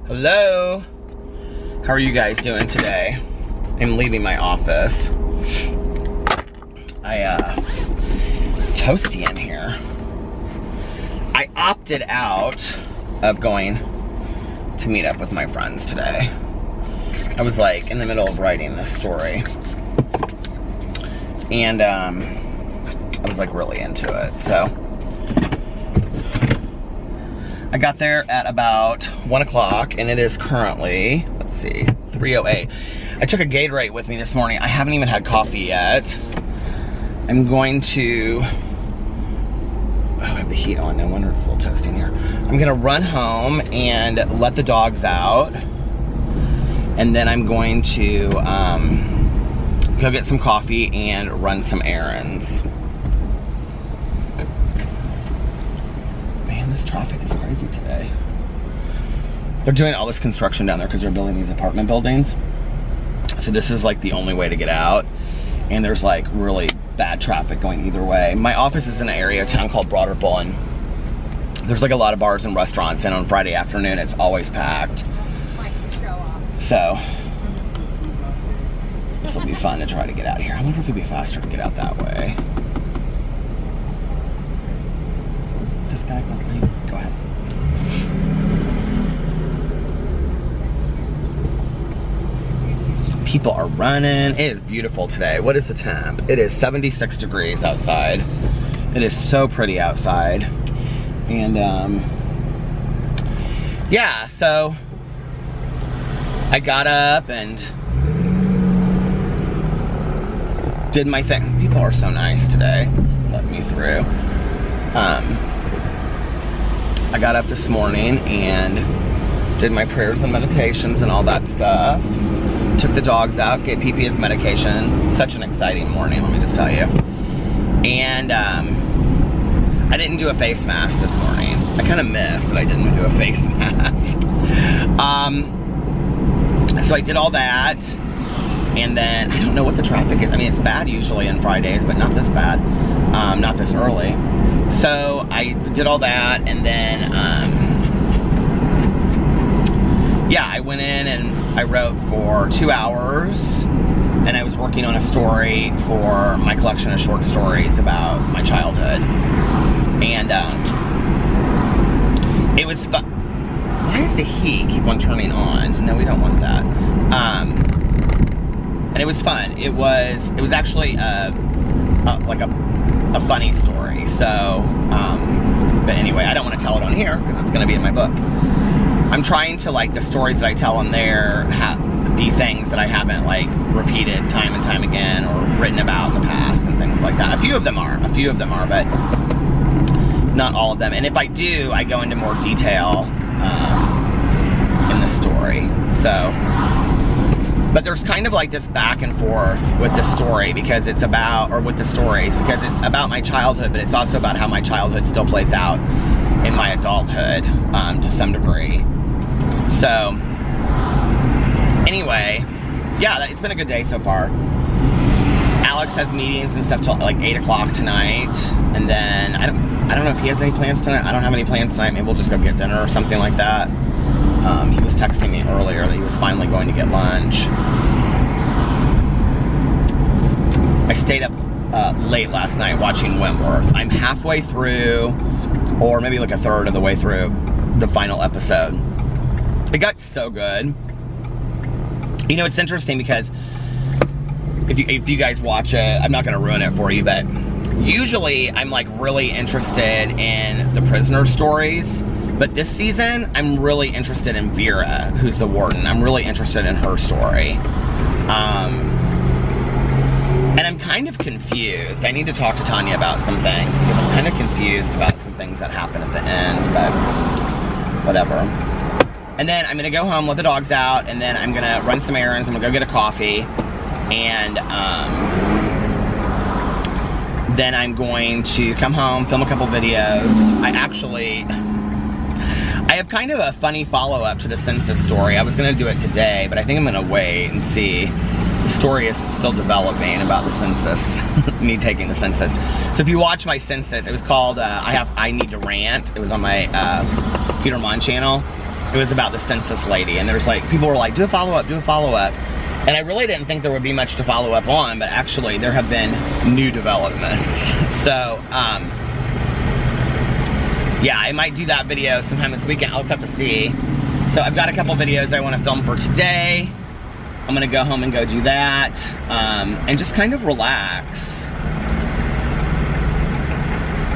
Hello. How are you guys doing today? I'm leaving my office. It's toasty in here. I opted out of going to meet up with my friends today. I was like in the middle of writing this story. And I was like really into it, so. I got there at about 1 o'clock and it is currently, let's see, 3:08. I took a Gatorade with me this morning. I haven't even had coffee yet. I'm going to, I have the heat on, no wonder it's a little toasty in here. I'm gonna run home and let the dogs out. And then I'm going to go get some coffee and run some errands. Man, this traffic is crazy today. They're doing all this construction down there because they're building these apartment buildings. So this is like the only way to get out. And there's like really bad traffic going either way. My office is in an area, a town called Monn. There's like a lot of bars and restaurants, and on Friday afternoon it's always packed. So this will be fun to try to get out of here. I wonder if it'd be faster to get out that way. Is this guy going to leave? Go ahead. People are running. It is beautiful today. What is the temp? It is 76 degrees outside. It is so pretty outside. And yeah, so I got up and did my thing. People are so nice today, letting me through. I got up this morning and did my prayers and meditations and all that stuff. Took the dogs out, gave PP his medication. Such an exciting morning, let me just tell you. And I didn't do a face mask this morning. I kind of missed that I didn't do a face mask. So I did all that. And then, I don't know what the traffic is. I mean, it's bad usually on Fridays, but not this bad. Not this early. So I did all that, and then, yeah, I went in and I wrote for 2 hours, and I was working on a story for my collection of short stories about my childhood. And it was fun. Why does the heat keep on turning on? No, we don't want that. And it was fun. It was actually like a funny story. So, but anyway, I don't want to tell it on here because it's going to be in my book. I'm trying to, like, the stories that I tell on there be things that I haven't, like, repeated time and time again or written about in the past and things like that. A few of them are, but not all of them. And if I do, I go into more detail in the story. So, but there's kind of like this back and forth with the story because it's about, or with the stories, because it's about my childhood, but it's also about how my childhood still plays out in my adulthood to some degree. So, anyway, yeah, it's been a good day so far. Alex has meetings and stuff till like 8 o'clock tonight, and then I don't know if he has any plans tonight. I don't have any plans tonight. Maybe we'll just go get dinner or something like that. He was texting me earlier that he was finally going to get lunch. I stayed up late last night watching Wentworth. I'm halfway through, or maybe like a third of the way through the final episode. It got so good. You know, it's interesting because if you guys watch it, I'm not gonna ruin it for you, but usually I'm like really interested in the prisoner stories. But this season, I'm really interested in Vera, who's the warden. I'm really interested in her story. And I'm kind of confused. I need to talk to Tanya about some things, because I'm kind of confused about some things that happen at the end, but whatever. And then I'm gonna go home, let the dogs out, and then I'm gonna run some errands. I'm gonna go get a coffee, and then I'm going to come home, film a couple videos. I have kind of a funny follow-up to the census story. I was going to do it today, but I think I'm going to wait and see. The story is still developing about the census, me taking the census. So if you watch my census, it was called I Need to Rant. It was on my Monn channel. it was about the census lady, and there's like, people were like, do a follow-up, do a follow-up. And I really didn't think there would be much to follow up on, but actually there have been new developments. So, yeah, I might do that video sometime this weekend. I'll just have to see. So I've got a couple videos I want to film for today. I'm gonna go home and go do that, and just kind of relax.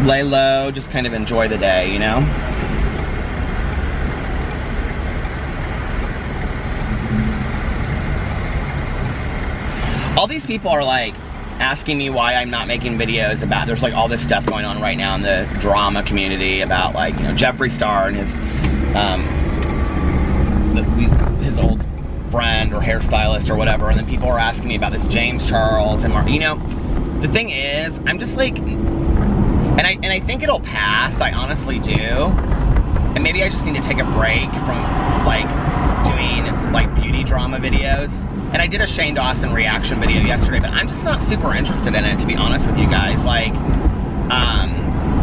Lay low, just kind of enjoy the day, you know? All these people are like asking me why I'm not making videos about, there's like all this stuff going on right now in the drama community about like, you know, Jeffree Star and his old friend or hairstylist or whatever, and then people are asking me about this James Charles and you know, the thing is, I'm just like, and I think it'll pass, I honestly do, and maybe I just need to take a break from like doing like beauty drama videos. And I did a Shane Dawson reaction video yesterday, but I'm just not super interested in it, to be honest with you guys. Like,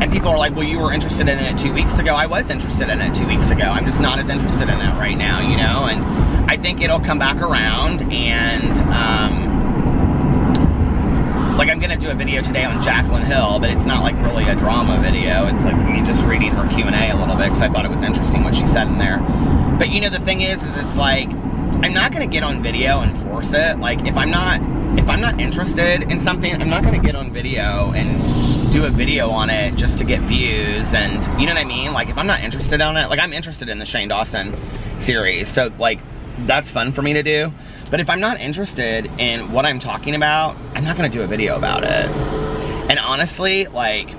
and people are like, well, you were interested in it 2 weeks ago. I was interested in it 2 weeks ago. I'm just not as interested in it right now, you know? And I think it'll come back around, and, like, I'm gonna do a video today on Jaclyn Hill, but it's not like really a drama video. It's like me just reading her Q&A a little bit, because I thought it was interesting what she said in there. But, you know, the thing is it's like, I'm not gonna get on video and force it. Like, if I'm not interested in something, I'm not gonna get on video and do a video on it just to get views, and you know what I mean? Like, if I'm not interested in it, like, I'm interested in the Shane Dawson series, so like, that's fun for me to do. But if I'm not interested in what I'm talking about, I'm not gonna do a video about it. And honestly, like,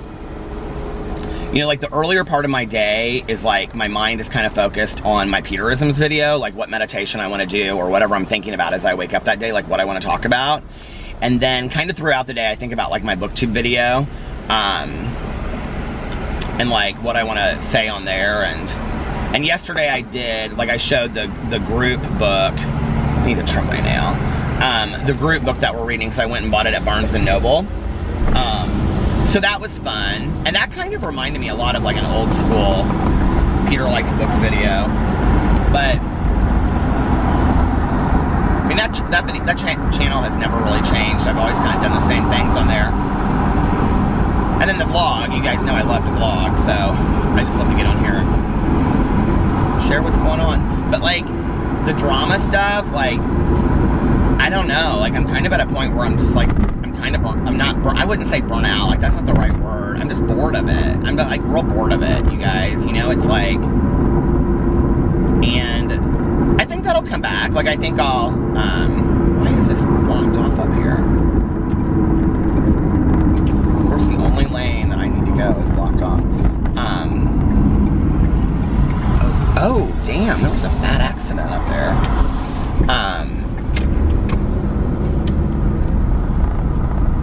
you know, like the earlier part of my day is like, my mind is kind of focused on my Peterisms video, like what meditation I want to do or whatever I'm thinking about as I wake up that day, like what I want to talk about. And then kind of throughout the day, I think about like my booktube video, and like what I want to say on there. And yesterday I did, like I showed the group book. I need to trim my nail. The group book that we're reading, because I went and bought it at Barnes & Noble. So that was fun, and that kind of reminded me a lot of like an old school Peter Likes Books video. But I mean, that channel has never really changed. I've always kind of done the same things on there. And then the vlog, you guys know I love to vlog, so I just love to get on here and share what's going on. But like the drama stuff, like, I don't know, like I'm kind of at a point where I'm just like, I wouldn't say burnt out, like that's not the right word. I'm just bored of it. I'm like real bored of it, you guys. You know, it's like, and I think that'll come back. Like I think I'll, why is this blocked off up here? Of course, the only lane that I need to go is blocked off. Oh, damn, there was a bad accident up there.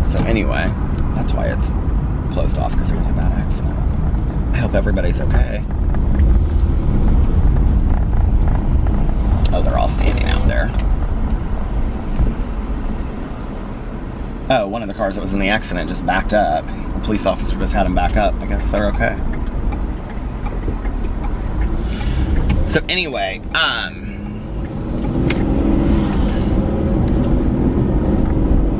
So anyway, that's why it's closed off, because there was a bad accident. I hope everybody's okay. Oh, they're all standing out there. Oh, one of the cars that was in the accident just backed up. The police officer just had him back up. I guess they're okay. So anyway,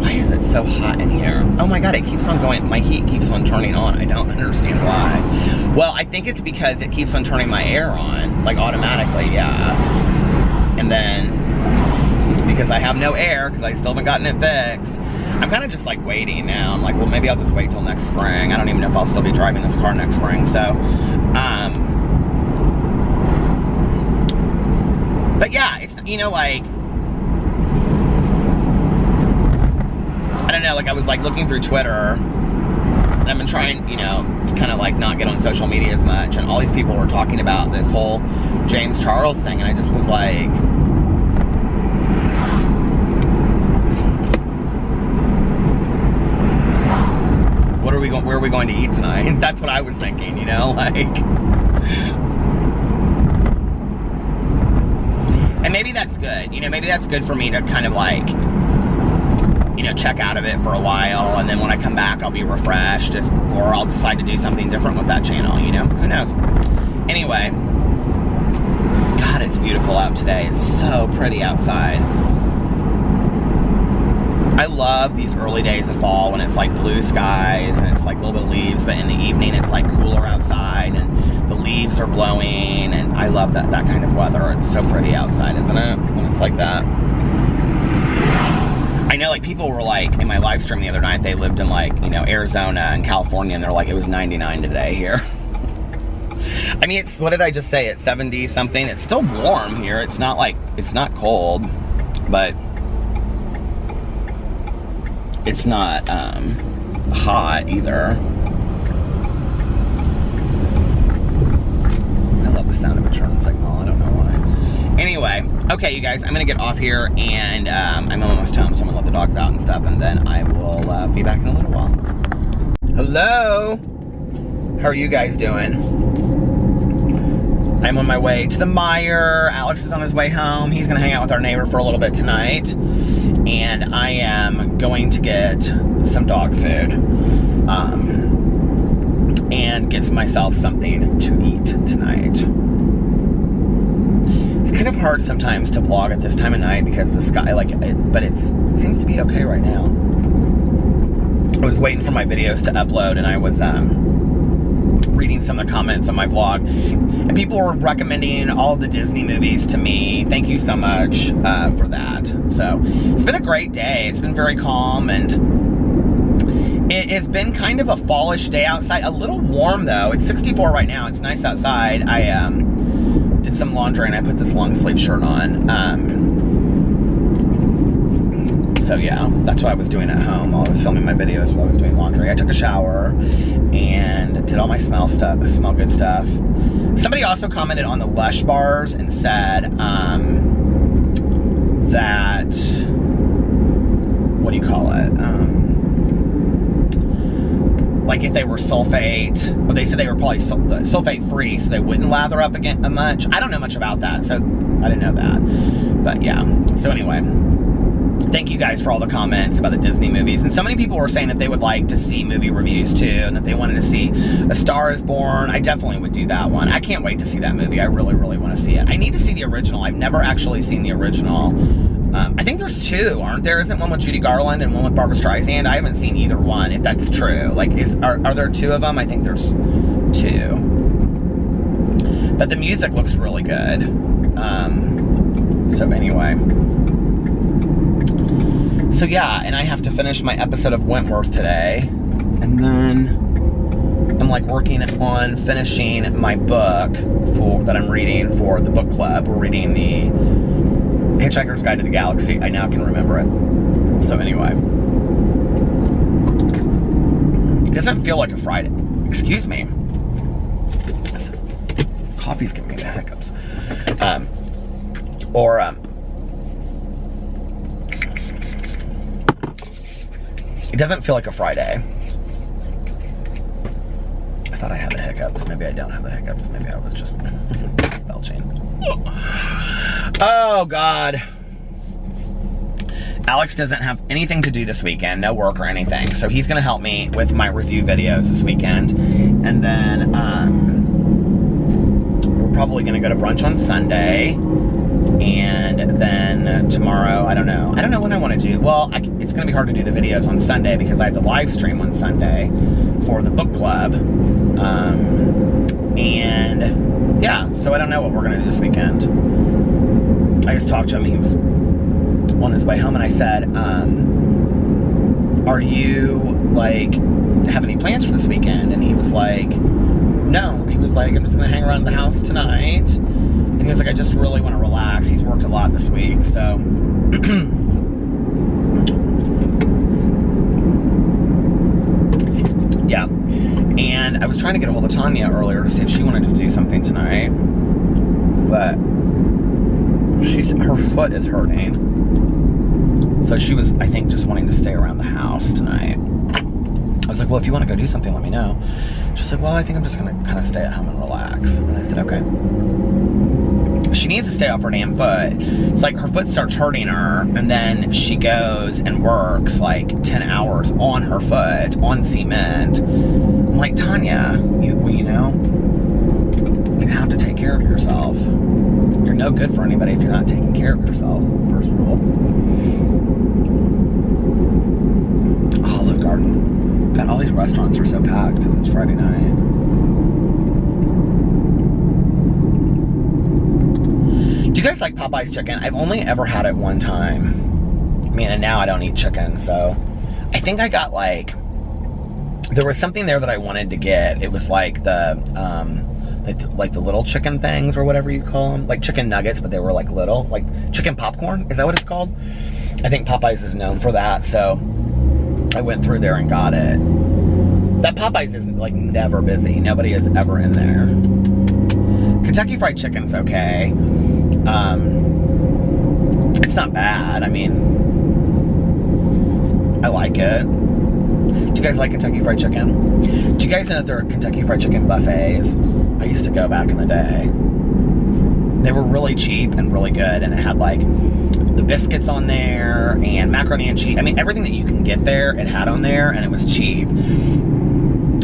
why is it so hot in here? Oh my god, it keeps on going, my heat keeps on turning on. I don't understand why. Well, I think it's because it keeps on turning my air on, like automatically, yeah. And then, because I have no air, because I still haven't gotten it fixed, I'm kind of just like waiting now. I'm like, well, maybe I'll just wait till next spring. I don't even know if I'll still be driving this car next spring, so, but yeah, it's, you know, like, I don't know, like I was like looking through Twitter, and I've been trying, you know, to kind of like not get on social media as much, and all these people were talking about this whole James Charles thing, and I just was like, where are we going to eat tonight? That's what I was thinking, you know, like. And maybe that's good, you know, maybe that's good for me to kind of like, you know, check out of it for a while, and then when I come back, I'll be refreshed, or I'll decide to do something different with that channel, you know, who knows. Anyway, God, it's beautiful out today. It's so pretty outside. I love these early days of fall when it's like blue skies and it's like a little bit of leaves, but in the evening it's like cooler outside and the leaves are blowing, and I love that kind of weather. It's so pretty outside, isn't it? When it's like that. I know, like, people were like, in my live stream the other night, they lived in like, you know, Arizona and California, and they're like, it was 99 today here. I mean, it's, what did I just say? It's 70 something. It's still warm here. It's not like, it's not cold, but it's not hot either. I love the sound of a turn signal. I don't know why. Anyway, okay, you guys, I'm gonna get off here, and I'm almost home, so I'm gonna let the dogs out and stuff, and then I will be back in a little while. Hello. How are you guys doing? I'm on my way to the Meijer. Alex is on his way home. He's gonna hang out with our neighbor for a little bit tonight. And I am going to get some dog food. And get myself something to eat tonight. It's kind of hard sometimes to vlog at this time of night because the sky, but it seems to be okay right now. I was waiting for my videos to upload, and I was, reading some of the comments on my vlog, and people were recommending all of the Disney movies to me. Thank you so much for that. So it's been a great day. It's been very calm, and it has been kind of a fallish day outside. A little warm though. It's 64 right now. It's nice outside. I did some laundry and I put this long sleeve shirt on. So yeah, that's what I was doing at home while I was filming my videos, while I was doing laundry. I took a shower and did all my smell good stuff. Somebody also commented on the Lush bars and said that, what do you call it? Like if they were sulfate, well, they said they were probably sulfate free, so they wouldn't lather up again much. I don't know much about that, so I didn't know that. But yeah, so anyway. Thank you guys for all the comments about the Disney movies. And so many people were saying that they would like to see movie reviews too, and that they wanted to see A Star is Born. I definitely would do that one. I can't wait to see that movie. I really, really want to see it. I need to see the original. I've never actually seen the original. I think there's two, aren't there? Isn't one with Judy Garland and one with Barbara Streisand? I haven't seen either one, if that's true. Like, are there two of them? I think there's two. But the music looks really good. So anyway. So yeah, and I have to finish my episode of Wentworth today, and then I'm like working on finishing my book that I'm reading for the book club. We're reading the Hitchhiker's Guide to the Galaxy. I now can remember it. So anyway, it doesn't feel like a Friday. Excuse me. Coffee's giving me the hiccups. It doesn't feel like a Friday. I thought I had the hiccups. Maybe I don't have the hiccups. Maybe I was just belching. Oh, God. Alex doesn't have anything to do this weekend, no work or anything. So he's going to help me with my review videos this weekend. And then we're probably going to go to brunch on Sunday. And then tomorrow, I don't know when I want to do. Well, it's going to be hard to do the videos on Sunday because I have the live stream on Sunday for the book club. And yeah, so I don't know what we're going to do this weekend. I just talked to him. He was on his way home, and I said, are you, like, have any plans for this weekend? And he was like, no. He was like, I'm just going to hang around the house tonight. And he was like, I just really want to relax. He's worked a lot this week, so. Yeah. And I was trying to get a hold of Tanya earlier to see if she wanted to do something tonight. But her foot is hurting. So she was, I think, just wanting to stay around the house tonight. I was like, well, if you want to go do something, let me know. She's like, well, I think I'm just going to kind of stay at home and relax. And I said, okay. She needs to stay off her damn foot. It's like her foot starts hurting her, and then she goes and works like 10 hours on her foot, on cement. I'm like, Tanya, you know, You have to take care of yourself. You're no good for anybody if you're not taking care of yourself. First rule. Olive Garden. God, all these restaurants are so packed because it's Friday night. Do you guys like Popeye's chicken? I've only ever had it one time. I mean, and now I don't eat chicken, so I think I got like, there was something there that I wanted to get. It was like the little chicken things or whatever you call them, like chicken nuggets, but they were like little, like chicken popcorn. Is that what it's called? I think Popeye's is known for that, so I went through there and got it. That Popeye's is like never busy. Nobody is ever in there. Kentucky Fried Chicken's okay. It's not bad. I mean, I like it. Do you guys like Kentucky Fried Chicken? Do you guys know that there are Kentucky Fried Chicken buffets? I used to go back in the day. They were really cheap and really good, and it had like the biscuits on there and macaroni and cheese. I mean, everything that you can get there, it had on there, and it was cheap.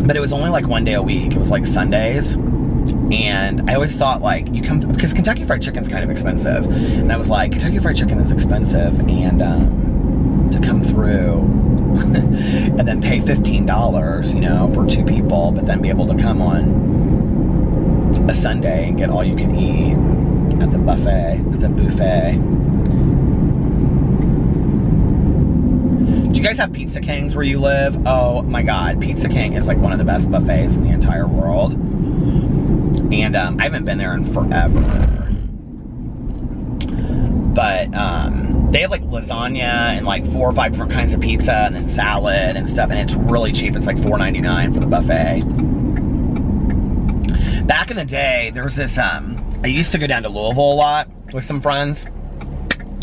But it was only like one day a week. It was like Sundays. And I always thought, like, you come, because Kentucky Fried Chicken's kind of expensive. And I was like, Kentucky Fried Chicken is expensive, and to come through and then pay $15, you know, for 2 people, but then be able to come on a Sunday and get all you can eat at the buffet, Do you guys have Pizza Kings where you live? Oh my God, Pizza King is like one of the best buffets in the entire world. And I haven't been there in forever. But they have like lasagna and like 4 or 5 different kinds of pizza and then salad and stuff. And it's really cheap. It's like $4.99 for the buffet. Back in the day, there was this, I used to go down to Louisville a lot with some friends.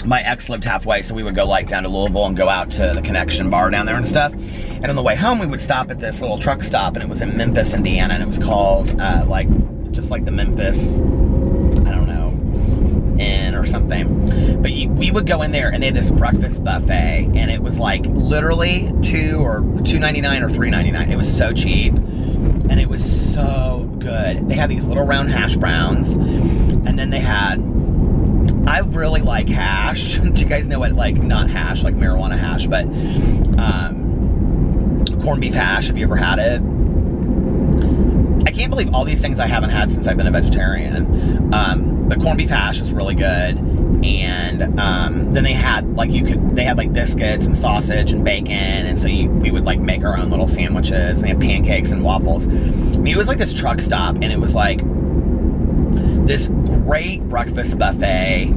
My ex lived halfway, so we would go like down to Louisville and go out to the Connection bar down there and stuff. And on the way home, we would stop at this little truck stop, and it was in Memphis, Indiana, and it was called just like the Memphis, I don't know, Inn or something. But we would go in there, and they had this breakfast buffet, and it was like literally $2.99 or $3.99. It was so cheap, and it was so good. They had these little round hash browns, and then they had, I really like hash. Do you guys know what, like, not hash, like marijuana hash, but corned beef hash? Have you ever had it? I can't believe all these things I haven't had since I've been a vegetarian. But corned beef hash is really good. And then they had like biscuits and sausage and bacon, and so we would like make our own little sandwiches. And they had pancakes and waffles. I mean, it was like this truck stop, and it was like this great breakfast buffet,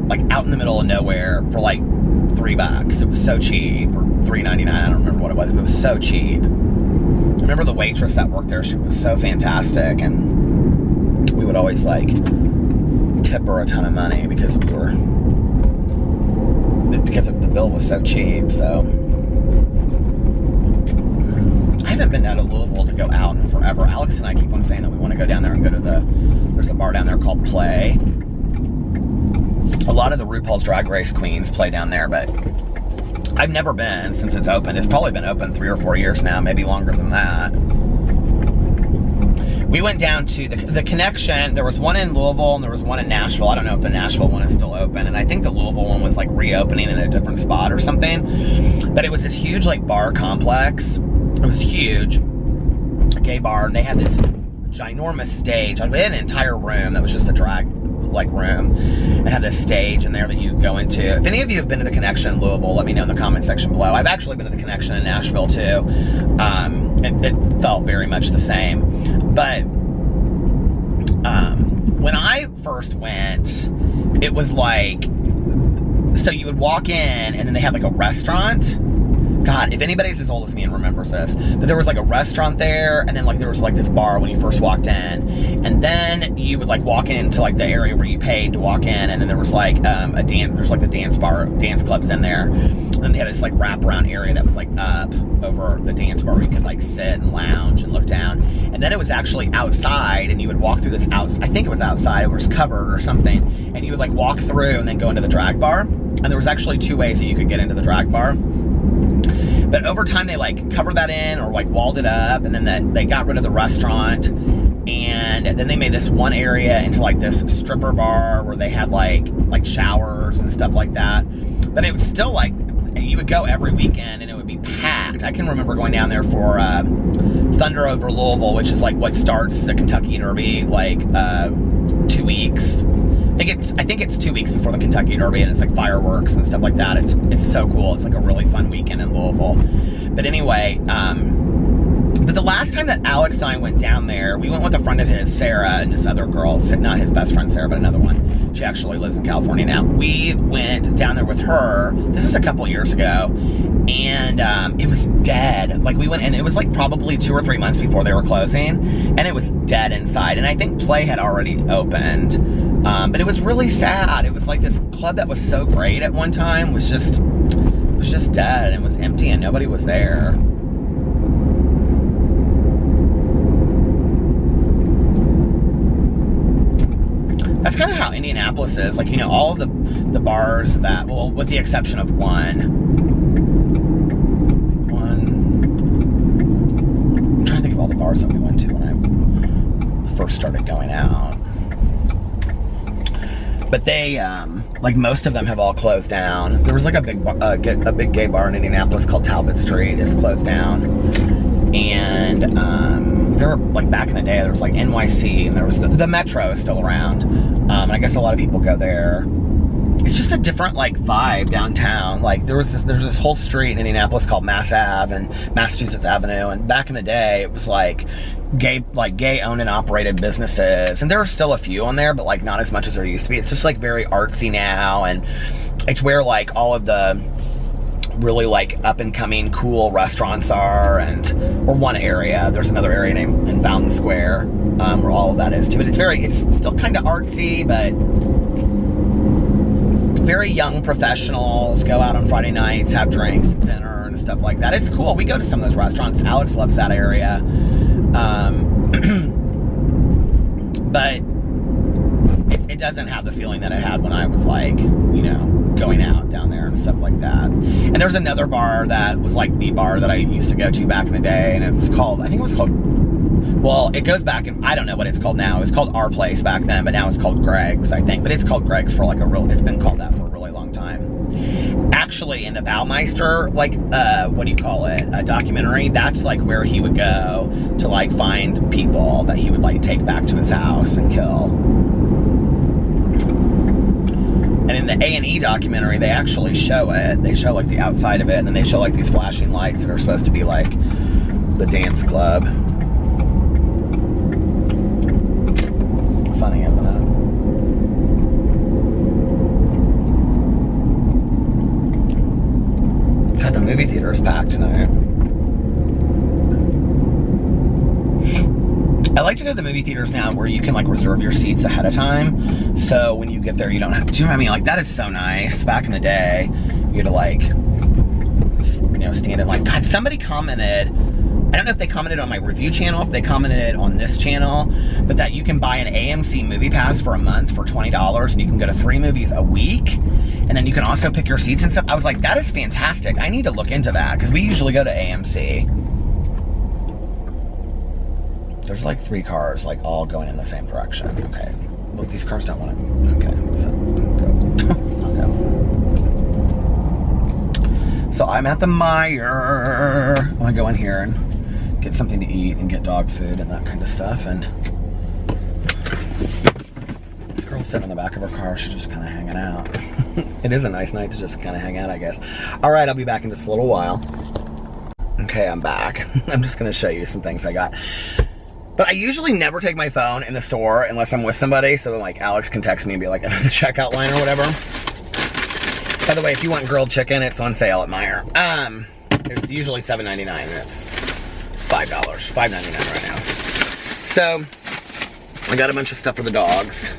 like out in the middle of nowhere for like $3. It was so cheap, or $3.99. I don't remember what it was, but it was so cheap. I remember the waitress that worked there. She was so fantastic, and we would always like tip her a ton of money because the bill was so cheap. So I haven't been down to Louisville to go out in forever. Alex and I keep on saying that we want to go down there and go to there's a bar down there called Play. A lot of the RuPaul's Drag Race queens play down there, but I've never been since it's opened. It's probably been open 3 or 4 years now, maybe longer than that. We went down to the Connection. There was one in Louisville and there was one in Nashville. I don't know if the Nashville one is still open, and I think the Louisville one was like reopening in a different spot or something. But it was this huge like bar complex. It was huge, a gay bar, and they had this ginormous stage. Like they had an entire room that was just a drag like room. It had this stage in there that you go into. If any of you have been to the Connection in Louisville, let me know in the comment section below. I've actually been to the Connection in Nashville too. It felt very much the same. But when I first went, it was like, so you would walk in and then they had like a restaurant. God, if anybody's as old as me and remembers this, but there was like a restaurant there, and then like there was like this bar when you first walked in, and then you would like walk into like the area where you paid to walk in, and then there was like a dance, there's like the dance clubs in there, and then they had this like wraparound area that was like up over the dance bar where you could like sit and lounge and look down, and then it was actually outside, and you would walk through this I think it was outside, it was covered or something, and you would like walk through and then go into the drag bar, and there was actually 2 ways that you could get into the drag bar. But over time, they like covered that in or like walled it up, and then they got rid of the restaurant, And then they made this one area into like this stripper bar where they had like showers and stuff like that. But it was still like, you would go every weekend and it would be packed. I can remember going down there for Thunder over Louisville, which is like what starts the Kentucky Derby, like 2 weeks. I think it's 2 weeks before the Kentucky Derby, and it's like fireworks and stuff like that. It's so cool. It's like a really fun weekend in Louisville. But anyway, but the last time that Alex and I went down there, we went with a friend of his, Sarah, and this other girl, not his best friend Sarah, but another one. She actually lives in California now. We went down there with her. This is a couple years ago, and it was dead. Like, we went, and it was like probably 2 or 3 months before they were closing, and it was dead inside. And I think Play had already opened, but it was really sad. It was like this club that was so great at one time was just dead, and it was empty, and nobody was there. That's kind of how Indianapolis is. Like, you know, all of the bars that, well, with the exception of one. I'm trying to think of all the bars that we went to when I first started going out. But they, like, most of them have all closed down. There was like a big gay bar in Indianapolis called Talbot Street. It's closed down. And there were, like, back in the day, there was like NYC, and there was the Metro is still around. And I guess a lot of people go there. It's just a different, like, vibe downtown. Like, there's this whole street in Indianapolis called Mass Ave and Massachusetts Avenue, and back in the day it was like gay owned and operated businesses, and there are still a few on there, but like not as much as there used to be. It's just like very artsy now, and it's where like all of the really like up and coming cool restaurants are, or one area. There's another area named in Fountain Square where all of that is too. But it's still kind of artsy, but very young professionals go out on Friday nights, have drinks, dinner, and stuff like that. It's cool. We go to some of those restaurants. Alex loves that area. But it doesn't have the feeling that it had when I was like, you know, going out down there and stuff like that. And there's another bar that was like the bar that I used to go to back in the day, and it was called, I think it was called, well, it goes back, and I don't know what it's called now. It was called Our Place back then, but now it's called Greg's, I think. But it's called Greg's for like it's been called that for a really long time. Actually, in the Baumeister, like, what do you call it? A documentary, that's like where he would go to like find people that he would like take back to his house and kill. And in the A&E documentary, they actually show it. They show like the outside of it, and then they show like these flashing lights that are supposed to be like the dance club. Funny, isn't it? God, the movie theater is packed tonight. I like to go to the movie theaters now where you can like reserve your seats ahead of time, so when you get there you don't have to. Do you know what I mean? Like, that is so nice. Back in the day, you had to like, you know, stand in like, God, somebody commented, I don't know if they commented on my review channel, if they commented on this channel, but that you can buy an AMC movie pass for a month for $20, and you can go to 3 movies a week, and then you can also pick your seats and stuff. I was like, that is fantastic. I need to look into that, because we usually go to AMC. There's like 3 cars, like all going in the same direction. Okay. Well, these cars don't want to. Okay. So, okay. So I'm at the Meijer. I want to go in here and get something to eat and get dog food and that kind of stuff. And this girl's sitting in the back of her car. She's just kind of hanging out. It is a nice night to just kind of hang out, I guess. All right, I'll be back in just a little while. Okay, I'm back. I'm just going to show you some things I got. But I usually never take my phone in the store unless I'm with somebody, so like Alex can text me and be like, I'm at the checkout line or whatever. By the way, if you want grilled chicken, it's on sale at Meijer. It's usually $7.99 and it's $5, $5.99 right now. So I got a bunch of stuff for the dogs.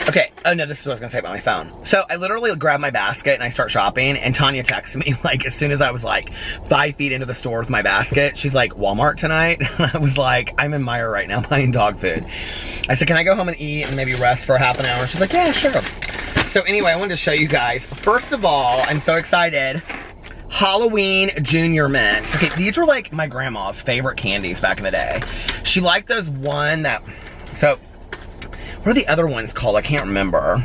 Okay, oh no, this is what I was gonna say about my phone. So I literally grab my basket and I start shopping, and Tanya texts me like as soon as I was like 5 feet into the store with my basket. She's like, Walmart tonight? And I was like, I'm in Meijer right now buying dog food. I said, can I go home and eat and maybe rest for half an hour? She's like, yeah, sure. So anyway, I wanted to show you guys. First of all, I'm so excited. Halloween Junior Mints. Okay, these were like my grandma's favorite candies back in the day. She liked those one that, so, what are the other ones called? I can't remember.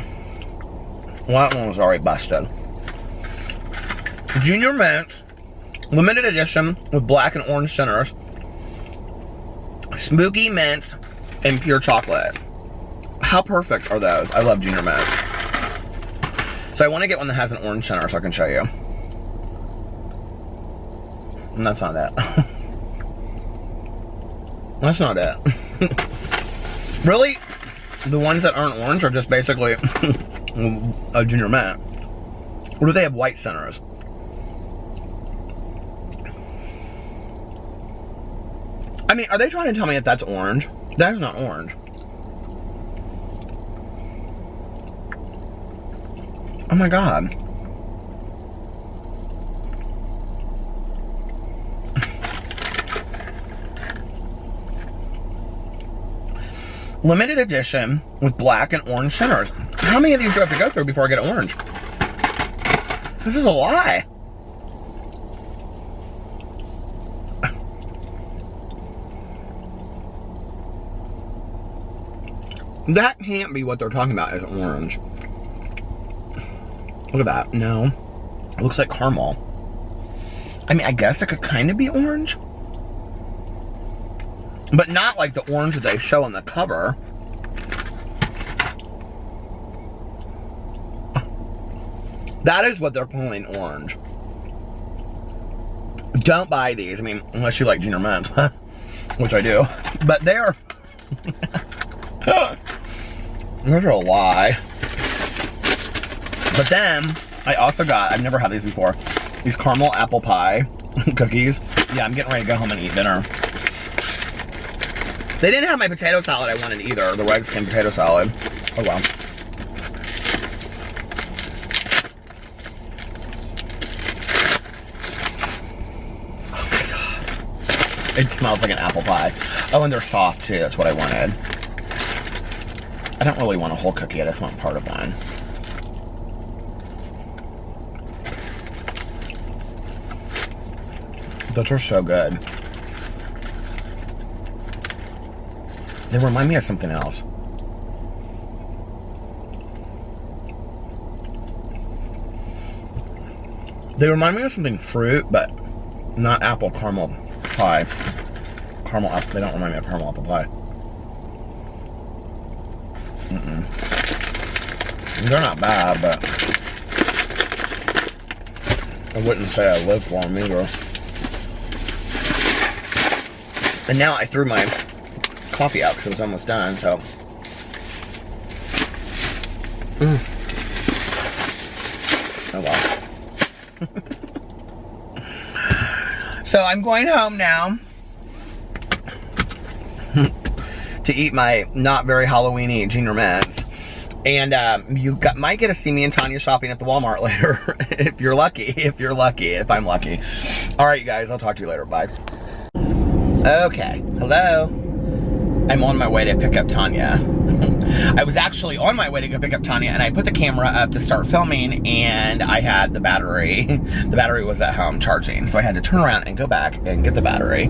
Well, that one was already busted. Junior Mints, limited edition with black and orange centers. Spooky mints and pure chocolate. How perfect are those? I love Junior Mints. So I want to get one that has an orange center so I can show you. And that's not it. That's not it. Really, the ones that aren't orange are just basically a Junior Mint. Or do they have white centers? I mean, are they trying to tell me that that's orange? That is not orange. Oh my God. Limited edition with black and orange centers. How many of these do I have to go through before I get orange? This is a lie. That can't be what they're talking about as orange. Look at that. No. It looks like caramel. I mean, I guess it could kind of be orange. But not like the orange that they show on the cover. That is what they're calling orange. Don't buy these. I mean, unless you like Junior Mints. Which I do. But they're... Those are a lie. But then, I also got, I've never had these before, these caramel apple pie cookies. Yeah, I'm getting ready to go home and eat dinner. They didn't have my potato salad I wanted either, the Mexican potato salad. Oh well. Oh my God. It smells like an apple pie. Oh, and they're soft too, that's what I wanted. I don't really want a whole cookie, I just want part of one. Those are so good. They remind me of something else. They remind me of something fruit, but not apple caramel pie. Caramel apple, they don't remind me of caramel apple pie. They're not bad, but I wouldn't say I live for them either. And now I threw my coffee out because it was almost done, so. Oh well. So I'm going home now to eat my not very Halloween-y Junior Mints. And might get to see me and Tanya shopping at the Walmart later. If you're lucky, if I'm lucky. All right, you guys, I'll talk to you later. Bye. Okay, hello. I'm on my way to pick up Tanya. I was actually on my way to go pick up Tanya, and I put the camera up to start filming, and I had the battery. The battery was at home charging, so I had to turn around and go back and get the battery.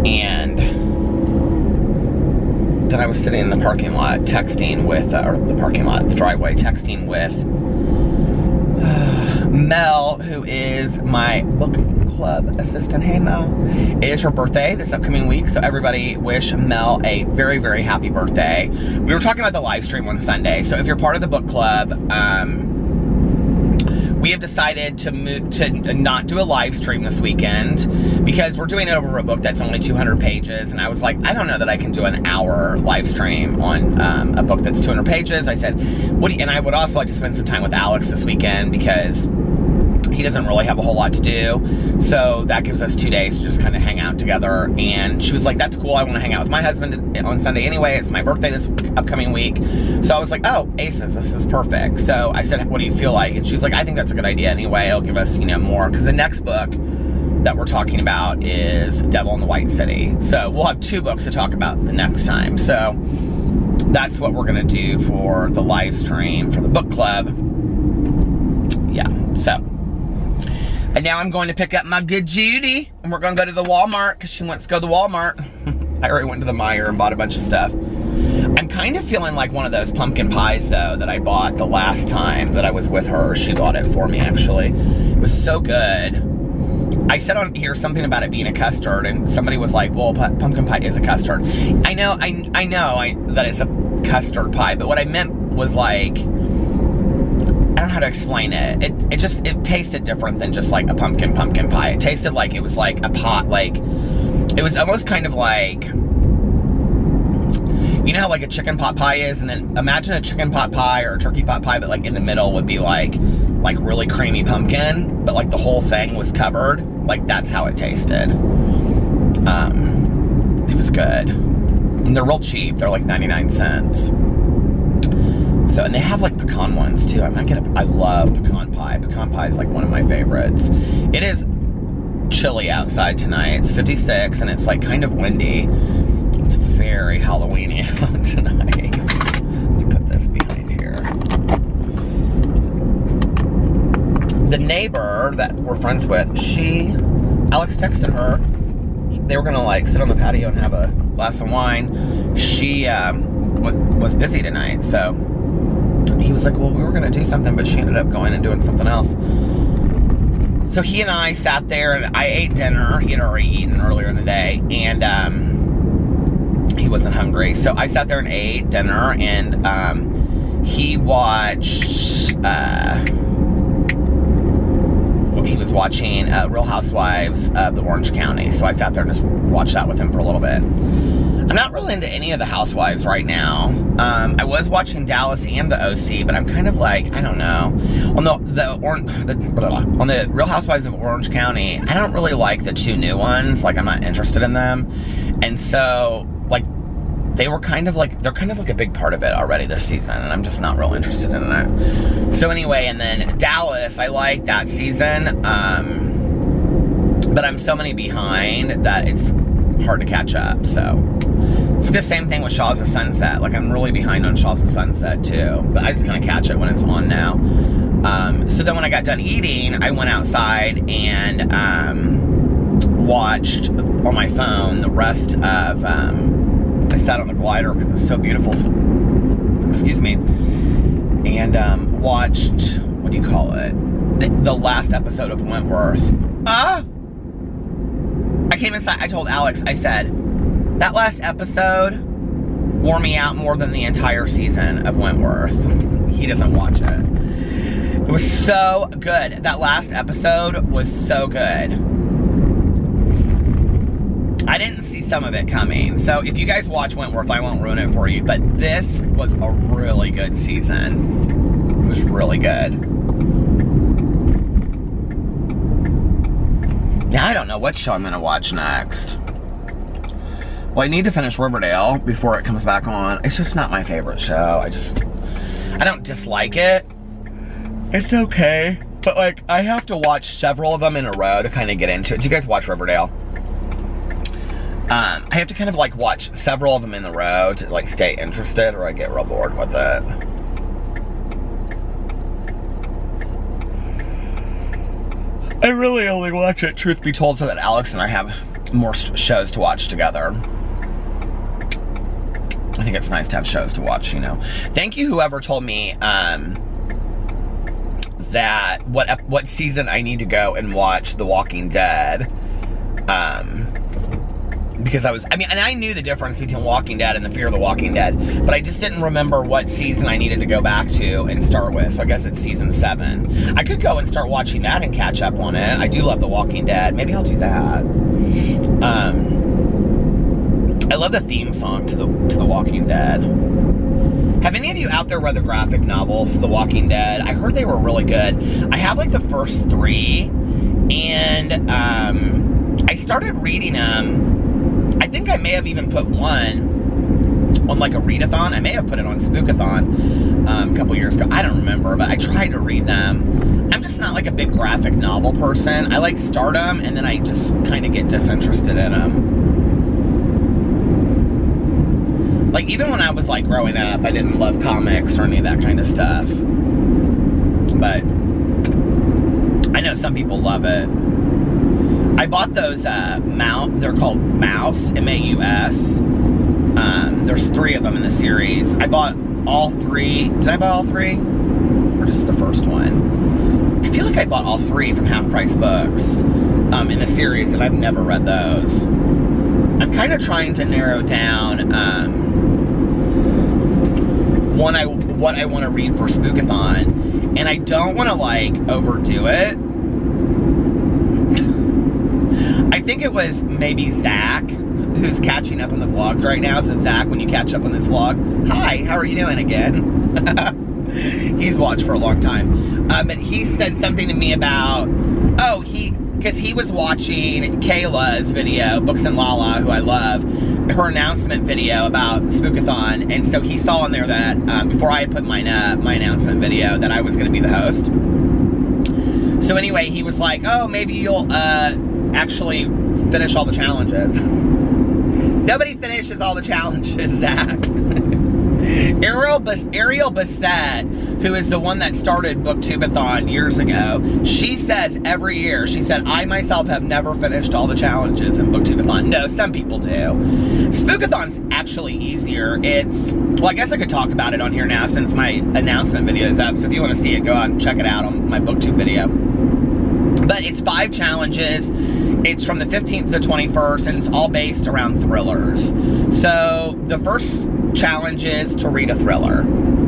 And then I was sitting in the parking lot texting with, the driveway, texting with Mel, who is my book club assistant. Hey Mel. It is her birthday this upcoming week, so everybody wish Mel a very, very happy birthday. We were talking about the live stream on Sunday, so if you're part of the book club, we have decided to not do a live stream this weekend because we're doing it over a book that's only 200 pages, and I was like, I don't know that I can do an hour live stream on a book that's 200 pages. I said, and I would also like to spend some time with Alex this weekend because he doesn't really have a whole lot to do, so that gives us 2 days to just kind of hang out together. And she was like, that's cool, I want to hang out with my husband on Sunday anyway, it's my birthday this upcoming week. So I was like, oh, aces, this is perfect. So I said, what do you feel like? And she's like, I think that's a good idea anyway, it'll give us, more, because the next book that we're talking about is Devil in the White City. So we'll have 2 books to talk about the next time. So that's what we're gonna do for the live stream for the book club. So, and now I'm going to pick up my good Judy, and we're going to go to the Walmart because she wants to go to the Walmart. I already went to the Meijer and bought a bunch of stuff. I'm kind of feeling like one of those pumpkin pies, though, that I bought the last time that I was with her. She bought it for me, actually. It was so good. I said on here something about it being a custard, and somebody was like, well, pumpkin pie is a custard. I know that it's a custard pie, but what I meant was like, I don't know how to explain it. It tasted different than just like a pumpkin pie. It tasted like it was like a pot, like, it was almost kind of like, you know how like a chicken pot pie is, and then imagine a chicken pot pie or a turkey pot pie, but like in the middle would be like really creamy pumpkin, but like the whole thing was covered. Like that's how it tasted. It was good. And they're real cheap. They're like 99 cents. So, and they have like pecan ones too. I love pecan pie. Pecan pie is like one of my favorites. It is chilly outside tonight. It's 56 and it's like kind of windy. It's very Halloween-y out tonight. Let me put this behind here. The neighbor that we're friends with, Alex texted her. They were gonna like sit on the patio and have a glass of wine. She was busy tonight, so he was like, well, we were gonna do something, but she ended up going and doing something else. So he and I sat there and I ate dinner. He had already eaten earlier in the day, and he wasn't hungry. So I sat there and ate dinner, and he watched, he was watching Real Housewives of the Orange County. So I sat there and just watched that with him for a little bit. I'm not really into any of the housewives right now. I was watching Dallas and the OC, but I'm kind of like, I don't know. On the Real Housewives of Orange County, I don't really like the two new ones. Like, I'm not interested in them. And so, like, they're kind of like a big part of it already this season, and I'm just not real interested in it. So anyway, and then Dallas, I like that season, but I'm so many behind that it's hard to catch up. So it's the same thing with Shaws of Sunset. Like, I'm really behind on Shaws of Sunset too, but I just kind of catch it when it's on now. So then when I got done eating, I went outside and watched on my phone the rest of I sat on the glider because it's so beautiful. Excuse me. And watched, what do you call it? The last episode of Wentworth. I came inside, I told Alex, I said, that last episode wore me out more than the entire season of Wentworth. He doesn't watch it. It was so good. That last episode was so good. I didn't see some of it coming. So if you guys watch Wentworth, I won't ruin it for you. But this was a really good season. It was really good. Now I don't know what show I'm going to watch next. Well, I need to finish Riverdale before it comes back on. It's just not my favorite show. I don't dislike it. It's okay. But like, I have to watch several of them in a row to kind of get into it. Do you guys watch Riverdale? I have to kind of like watch several of them in the row to like stay interested, or I get real bored with it. I really only watch it, truth be told, so that Alex and I have more shows to watch together. I think it's nice to have shows to watch, you know. Thank you whoever told me that what season I need to go and watch The Walking Dead. Because and I knew the difference between Walking Dead and the Fear of the Walking Dead, but I just didn't remember what season I needed to go back to and start with, so I guess it's season 7. I could go and start watching that and catch up on it. I do love The Walking Dead. Maybe I'll do that. I love the theme song to The Walking Dead. Have any of you out there read the graphic novels, The Walking Dead? I heard they were really good. I have like the first 3, and I started reading them. I think I may have even put one on like a readathon. I may have put it on Spookathon a couple years ago. I don't remember, but I tried to read them. I'm just not like a big graphic novel person. I like start them, and then I just kind of get disinterested in them. Like, even when I was like growing up, I didn't love comics or any of that kind of stuff. But know some people love it. I bought those they're called Mouse, M-A-U-S. There's 3 of them in the series. I bought all 3. Did I buy all 3? Or just the first one? I feel like I bought all 3 from Half Price Books in the series, and I've never read those. I'm kind of trying to narrow down what I want to read for Spookathon, and I don't want to like overdo it. I think it was maybe Zach who's catching up on the vlogs right now. So Zach, when you catch up on this vlog, hi, how are you doing again? He's watched for a long time. But he said something to me about, because he was watching Kayla's video, Books and Lala, who I love, her announcement video about Spookathon, and so he saw in there that before I had put my announcement video that I was going to be the host. So anyway, he was like, oh, maybe you'll actually finish all the challenges. Nobody finishes all the challenges, Zach. Ariel Bassett, who is the one that started Booktubeathon years ago, she says every year, she said, I myself have never finished all the challenges in Booktubeathon. No, some people do. Spookathon's actually easier. Well, I guess I could talk about it on here now since my announcement video is up. So if you want to see it, go out and check it out on my Booktube video. But it's 5 challenges. It's from the 15th to the 21st, and it's all based around thrillers. So the first challenge is to read a thriller.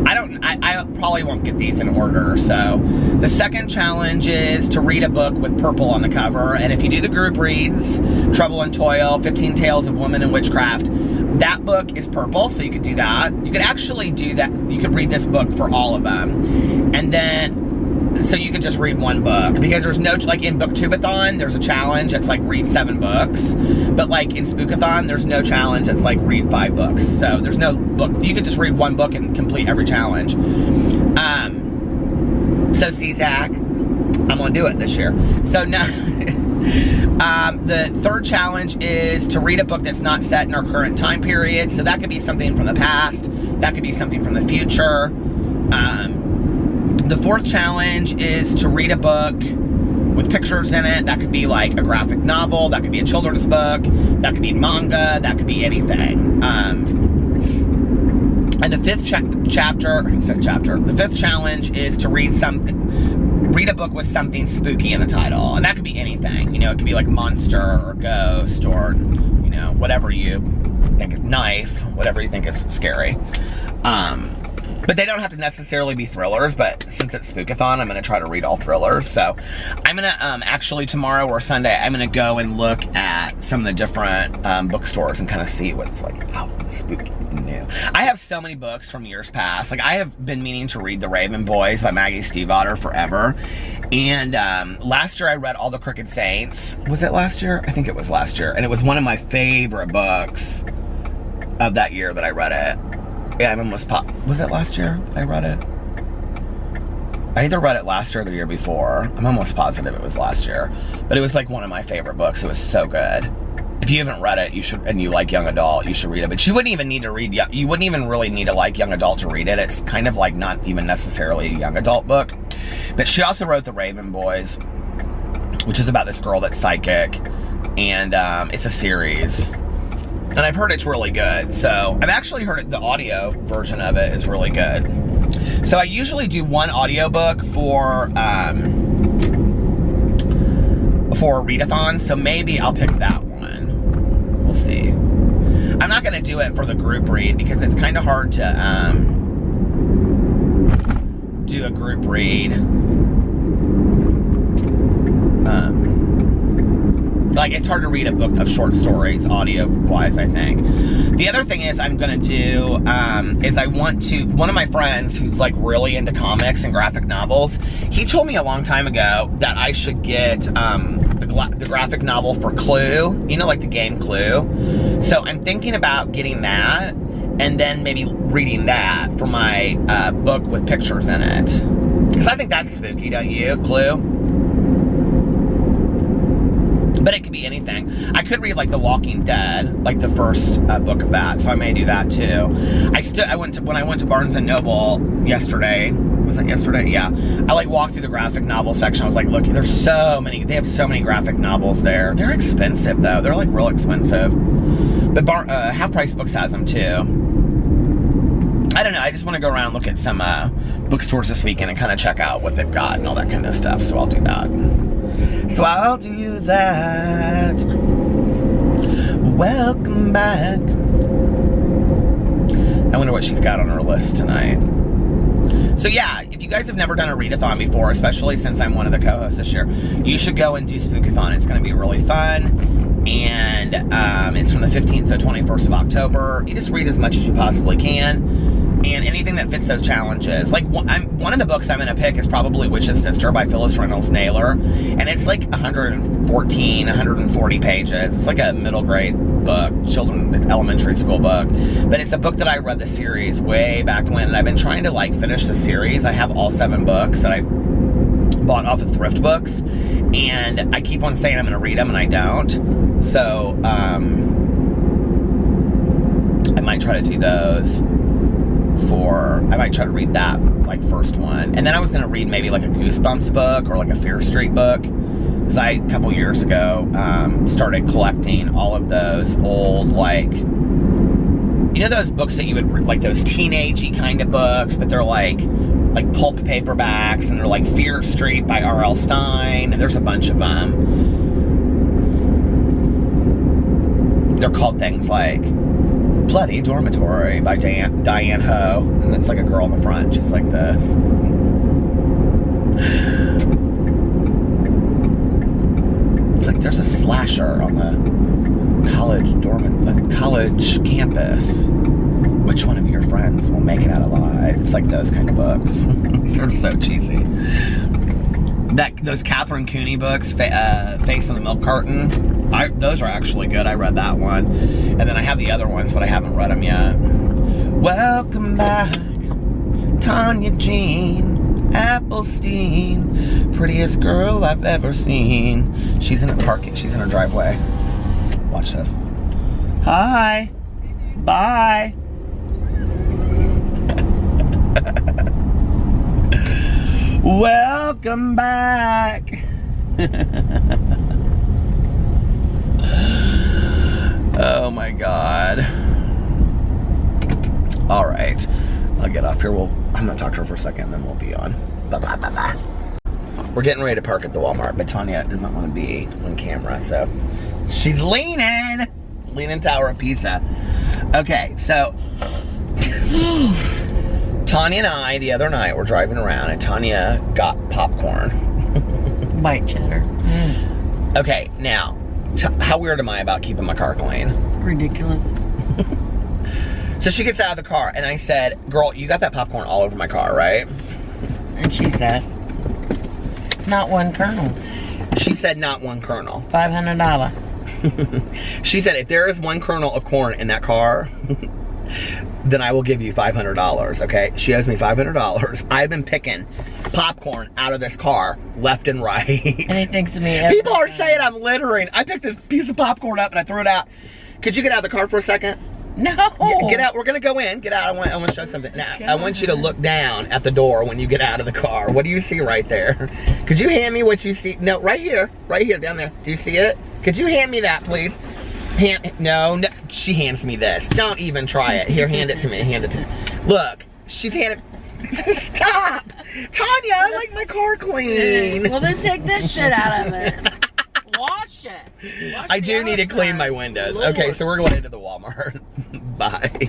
I probably won't get these in order. So the second challenge is to read a book with purple on the cover. And if you do the group reads, Trouble and Toil, 15 Tales of Women and Witchcraft, that book is purple, so you could do that. You could actually do that. You could read this book for all of them. And then, so you could just read one book, because there's no, like in Booktubeathon, there's a challenge that's like read 7 books, but like in Spookathon, there's no challenge that's like read 5 books. So there's no book, you could just read one book and complete every challenge. So see, Zach, I'm gonna do it this year. So now, the third challenge is to read a book that's not set in our current time period. So that could be something from the past, that could be something from the future. The fourth challenge is to read a book with pictures in it. That could be like a graphic novel, that could be a children's book, that could be manga, that could be anything. And the fifth challenge is to read a book with something spooky in the title. And that could be anything. You know, it could be like monster or ghost or, you know, whatever you think is knife, whatever you think is scary. But they don't have to necessarily be thrillers, but since it's Spookathon, I'm going to try to read all thrillers. So I'm going to, actually tomorrow or Sunday, I'm going to go and look at some of the different bookstores and kind of see what's like, spooky and new. I have so many books from years past. Like, I have been meaning to read The Raven Boys by Maggie Stiefvater forever. And last year I read All the Crooked Saints. Was it last year? I think it was last year. And it was one of my favorite books of that year that I read it. Yeah, I'm almost was it last year I read it? I either read it last year or the year before. I'm almost positive it was last year. But it was like one of my favorite books. It was so good. If you haven't read it, you should, and you like young adult, you should read it. But you wouldn't even need to read, you wouldn't even really need to like young adult to read it. It's kind of like not even necessarily a young adult book. But she also wrote The Raven Boys, which is about this girl that's psychic. And it's a series. And I've heard it's really good. So I've actually heard it, the audio version of it is really good. So I usually do one audiobook for readathon, so maybe I'll pick that one. We'll see. I'm not gonna do it for the group read because it's kind of hard to do a group read. Like, it's hard to read a book of short stories, audio-wise, I think. The other thing is I'm going to do, is I want to, one of my friends who's, like, really into comics and graphic novels, he told me a long time ago that I should get the graphic novel for Clue, you know, like the game Clue. So I'm thinking about getting that, and then maybe reading that for my book with pictures in it. Because I think that's spooky, don't you, Clue? But it could be anything. I could read like The Walking Dead, like the first book of that, so I may do that too. When I went to Barnes & Noble yesterday, was was it yesterday? Yeah. I like walked through the graphic novel section. I was like, look, there's so many. They have so many graphic novels there. They're expensive though. They're like real expensive. But Half Price Books has them too. I don't know. I just want to go around and look at some bookstores this weekend and kind of check out what they've got and all that kind of stuff. So I'll do that. Welcome back. I wonder what she's got on her list tonight. So yeah, if you guys have never done a readathon before, especially since I'm one of the co-hosts this year, you should go and do Spookathon. It's going to be really fun. And it's from the 15th to the 21st of October. You just read as much as you possibly can. And anything that fits those challenges. Like, one of the books I'm going to pick is probably Witch's Sister by Phyllis Reynolds Naylor. And it's like 140 pages. It's like a middle grade book, children's elementary school book. But it's a book that I read the series way back when. And I've been trying to, like, finish the series. I have all 7 books that I bought off of thrift books. And I keep on saying I'm going to read them, and I don't. So, I might try to do those. I might try to read that, like, first one. And then I was going to read maybe, like, a Goosebumps book or, like, a Fear Street book. Because I, a couple years ago, started collecting all of those old, like, you know those books that you would, like, those teenage-y kind of books, but they're, like pulp paperbacks, and they're, like, Fear Street by R.L. Stine, and there's a bunch of them. They're called things like Bloody Dormitory by Diane Ho. And it's like a girl in the front. She's like this. It's like there's a slasher on the college campus. Which one of your friends will make it out alive? It's like those kind of books. They're so cheesy. Those Catherine Cooney books, Face on the Milk Carton. Those are actually good. I read that one. And then I have the other ones, but I haven't read them yet. Welcome back, Tanya Jean Applestein. Prettiest girl I've ever seen. She's in a parking. She's in her driveway. Watch this. Hi. Bye. Welcome back. Oh my God. All right, I'll get off here. I'm gonna talk to her for a second, and then we'll be on. Bye bye bye bye. We're getting ready to park at the Walmart, but Tanya doesn't want to be on camera, so she's leaning Tower of Pisa. Okay, so Tanya and I, the other night, were driving around, and Tanya got popcorn. White cheddar. Okay, now, how weird am I about keeping my car clean? Ridiculous. So she gets out of the car, and I said, girl, you got that popcorn all over my car, right? And she says, not one kernel. She said, not one kernel. $500. She said, if there is one kernel of corn in that car, then I will give you $500, okay? She owes me $500. I've been picking popcorn out of this car left and right. And he thinks of me. People are saying I'm littering. I picked this piece of popcorn up and I threw it out. Could you get out of the car for a second? No. Get out. We're going to go in. Get out. I want to show something. Now, I want you to look down at the door when you get out of the car. What do you see right there? Could you hand me what you see? No, right here. Right here, down there. Do you see it? Could you hand me that, please? No, she hands me this. Don't even try it. Here, hand it to me. Hand it to me. Look, she's handing. Stop! Tanya, I like my car clean. Well, then take this shit out of it. Wash it. I do need to clean my windows. Lord. Okay, so we're going into the Walmart. Bye.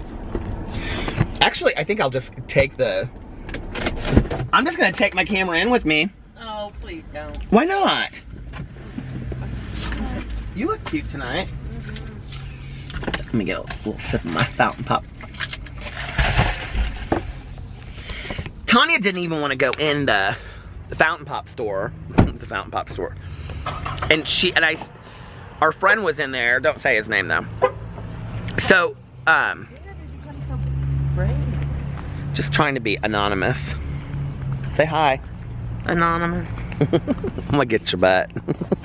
Actually, I think I'll just take I'm just going to take my camera in with me. Oh, please don't. Why not? You look cute tonight. Let me get a little sip of my fountain pop. Tanya didn't even want to go in the fountain pop store. And our friend was in there. Don't say his name though. So, just trying to be anonymous. Say hi. Anonymous. I'm gonna get your butt.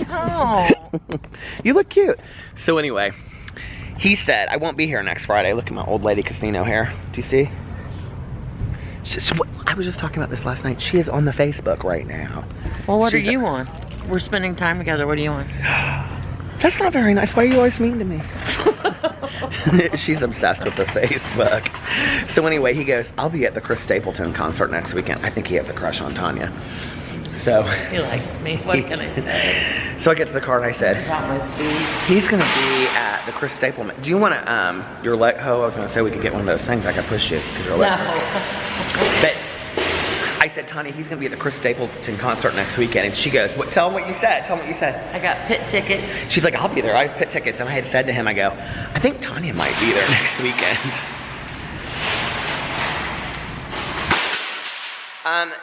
Oh. You look cute. So anyway, he said, I won't be here next Friday. Look at my old lady casino hair. Do you see? I was just talking about this last night. She is on the Facebook right now. Well, what are you on? We're spending time together. What are you on? That's not very nice. Why are you always mean to me? She's obsessed with the Facebook. So anyway, he goes, I'll be at the Chris Stapleton concert next weekend. I think he has a crush on Tanya. So he likes me. What can I say? So I get to the car and I said, he's gonna be at the Chris Stapleton. Do you want to your leg? Oh, I was gonna say we could get one of those things I could push you because your leg. No. But I said, Tanya, he's gonna be at the Chris Stapleton concert next weekend, and she goes, "What? Tell him what you said. Tell him what you said." I got pit tickets. She's like, "I'll be there. I have pit tickets." And I had said to him, I go, "I think Tanya might be there next weekend."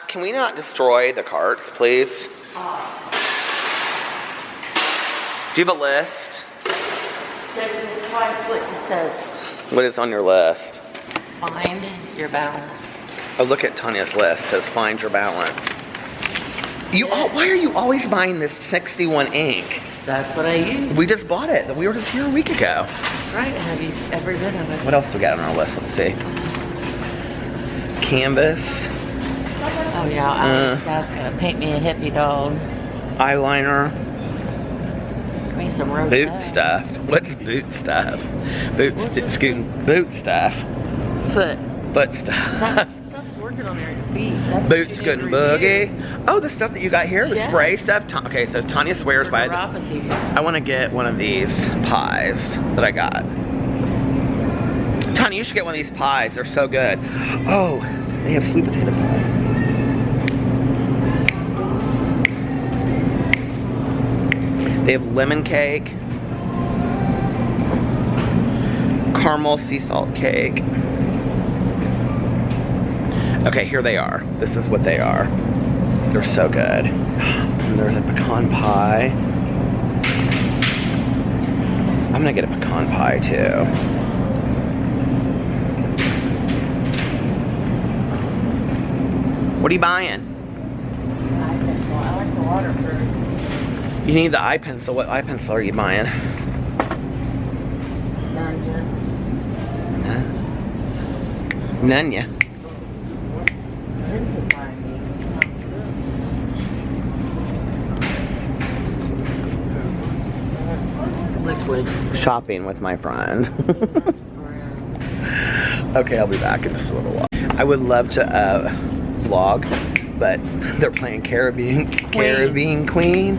Can we not destroy the carts, please? Do you have a list? Check twice what it says. What is on your list? Find your balance. Oh, look at Tanya's list. It says find your balance. Why are you always buying this 61 ink? That's what I use. We just bought it. We were just here a week ago. That's right. I have used every bit of it. What else do we got on our list? Let's see. Canvas. Oh yeah, Scott's gonna paint me a hippie dog. Eyeliner. Give me some rose. Boot stuff. What's boot stuff? Boot stuff. Foot stuff. That stuff's working on Eric's feet. That's Boot Scoot and Boogie. Oh, the stuff that you got here, the spray stuff. Okay, so Tanya swears by it. I want to get one of these pies that I got. Tanya, you should get one of these pies. They're so good. Oh, they have sweet potato pie. They have lemon cake, caramel sea salt cake. Okay, here they are. This is what they are. They're so good. And there's a pecan pie. I'm gonna get a pecan pie too. What are you buying? I like the water first. You need the eye pencil. What eye pencil are you buying? None. It's liquid. Shopping with my friend. Okay, I'll be back in just a little while. I would love to vlog, but they're playing Caribbean Queen.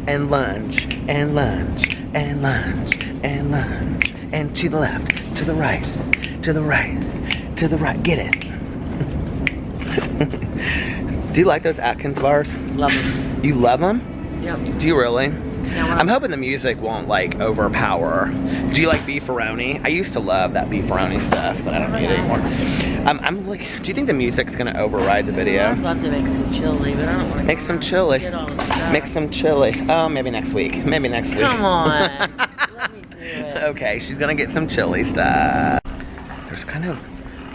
And lunge, and lunge, and lunge, and lunge, and to the left, to the right, to the right, to the right. Get it. Do you like those Atkins bars? Love them. You love them? Yep. Do you really? Yeah, I'm hoping the music won't like overpower. Do you like beefaroni? I used to love that beefaroni stuff, but I don't eat it anymore. I'm like, do you think the music's gonna override the video? I'd love to make some chili, but I don't want to make some chili. Make some chili. Oh, maybe next week. Maybe next week. Come on. Let me do it. Okay, she's gonna get some chili stuff. There's kind of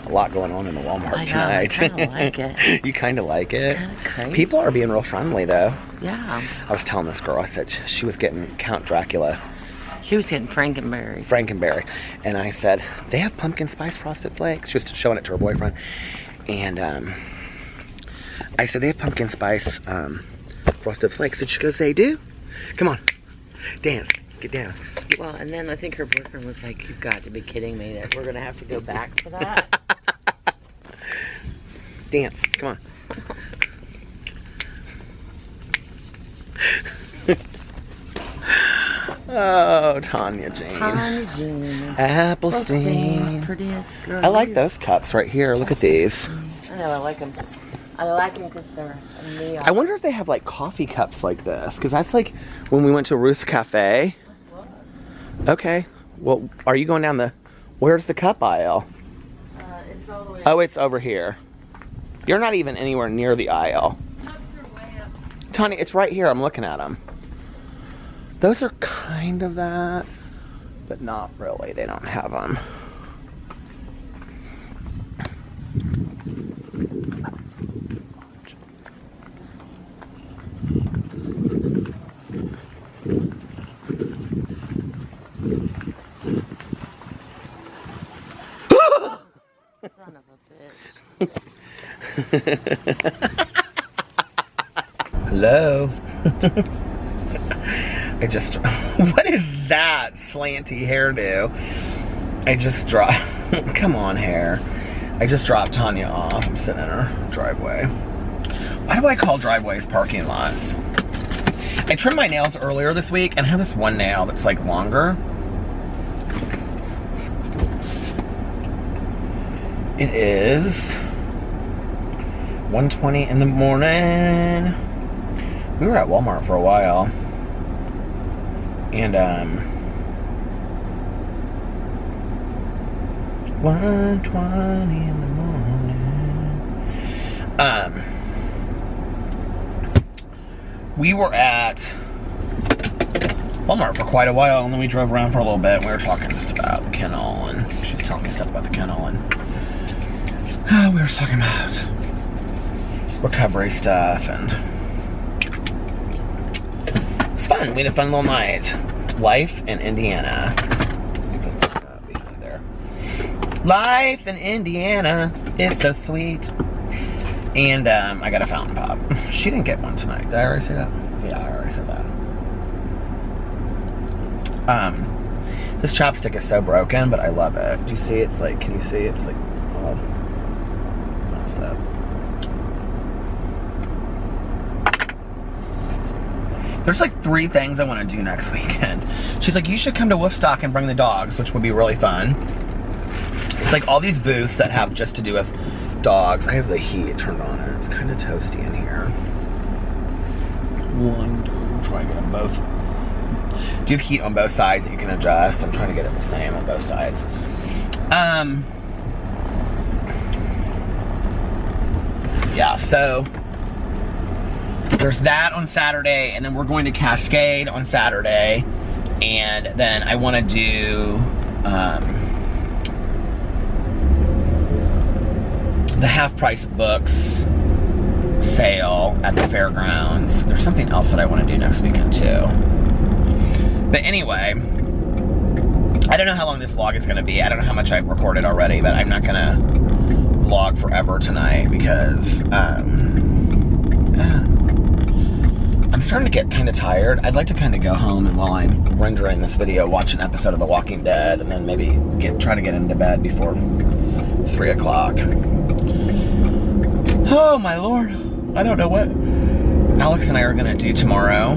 a lot going on in the Walmart tonight. I kind of like it. You kind of like it? Kind of crazy. People are being real friendly though. Yeah. I was telling this girl, I said she was getting Count Dracula. She was getting Frankenberry. Frankenberry. And I said, they have pumpkin spice frosted flakes. Just showing it to her boyfriend. And I said, they have pumpkin spice frosted flakes. And she goes, they do? Come on. Dance. Get down. Well, and then I think her boyfriend was like, you've got to be kidding me that we're going to have to go back for that. Dance. Come on. Oh, Tanya Jean. Tanya Jean. Applestein. Prettiest girl. I like those cups right here. Look at these. I know, I like them. I like them because they're neon. I wonder if they have like coffee cups like this. Because that's like when we went to Ruth's Cafe. Okay. Well, are you going down the... Where's the cup aisle? It's all the way Oh, it's over here. You're not even anywhere near the aisle. Cups are way up. Tanya, it's right here. I'm looking at them. Those are kind of that, but not really. They don't have them. Son of a bitch. Hello. I just, what is that slanty hairdo? I just dropped, come on hair. I just dropped Tanya off. I'm sitting in her driveway. Why do I call driveways parking lots? I trimmed my nails earlier this week and I have this one nail that's like longer. It is 1:20 in the morning. We were at Walmart for a while. And 1:20 in the morning. We were at Walmart for quite a while, and then we drove around for a little bit. We were talking just about the kennel, and she was telling me stuff about the kennel, and we were talking about recovery stuff, and it's fun. We had a fun little night. Life in Indiana. Put that behind there. Life in Indiana is so sweet. And I got a fountain pop. She didn't get one tonight. Did I already say that? Yeah, I already said that. This chopstick is so broken, but I love it. Do you see? It's like, can you see? It's like all messed up. There's like 3 things I want to do next weekend. She's like, you should come to Woofstock and bring the dogs, which would be really fun. It's like all these booths that have just to do with dogs. I have the heat turned on and it's kind of toasty in here. I'm trying to get them both. Do you have heat on both sides that you can adjust? I'm trying to get it the same on both sides. Yeah, so there's that on Saturday, and then we're going to Cascade on Saturday, and then I want to do the half-price books sale at the fairgrounds. There's something else that I want to do next weekend too. But anyway, I don't know how long this vlog is going to be. I don't know how much I've recorded already, but I'm not going to vlog forever tonight because I'm starting to get kind of tired. I'd like to kind of go home and while I'm rendering this video, watch an episode of The Walking Dead and then maybe try to get into bed before 3 o'clock. Oh my Lord. I don't know what Alex and I are gonna do tomorrow.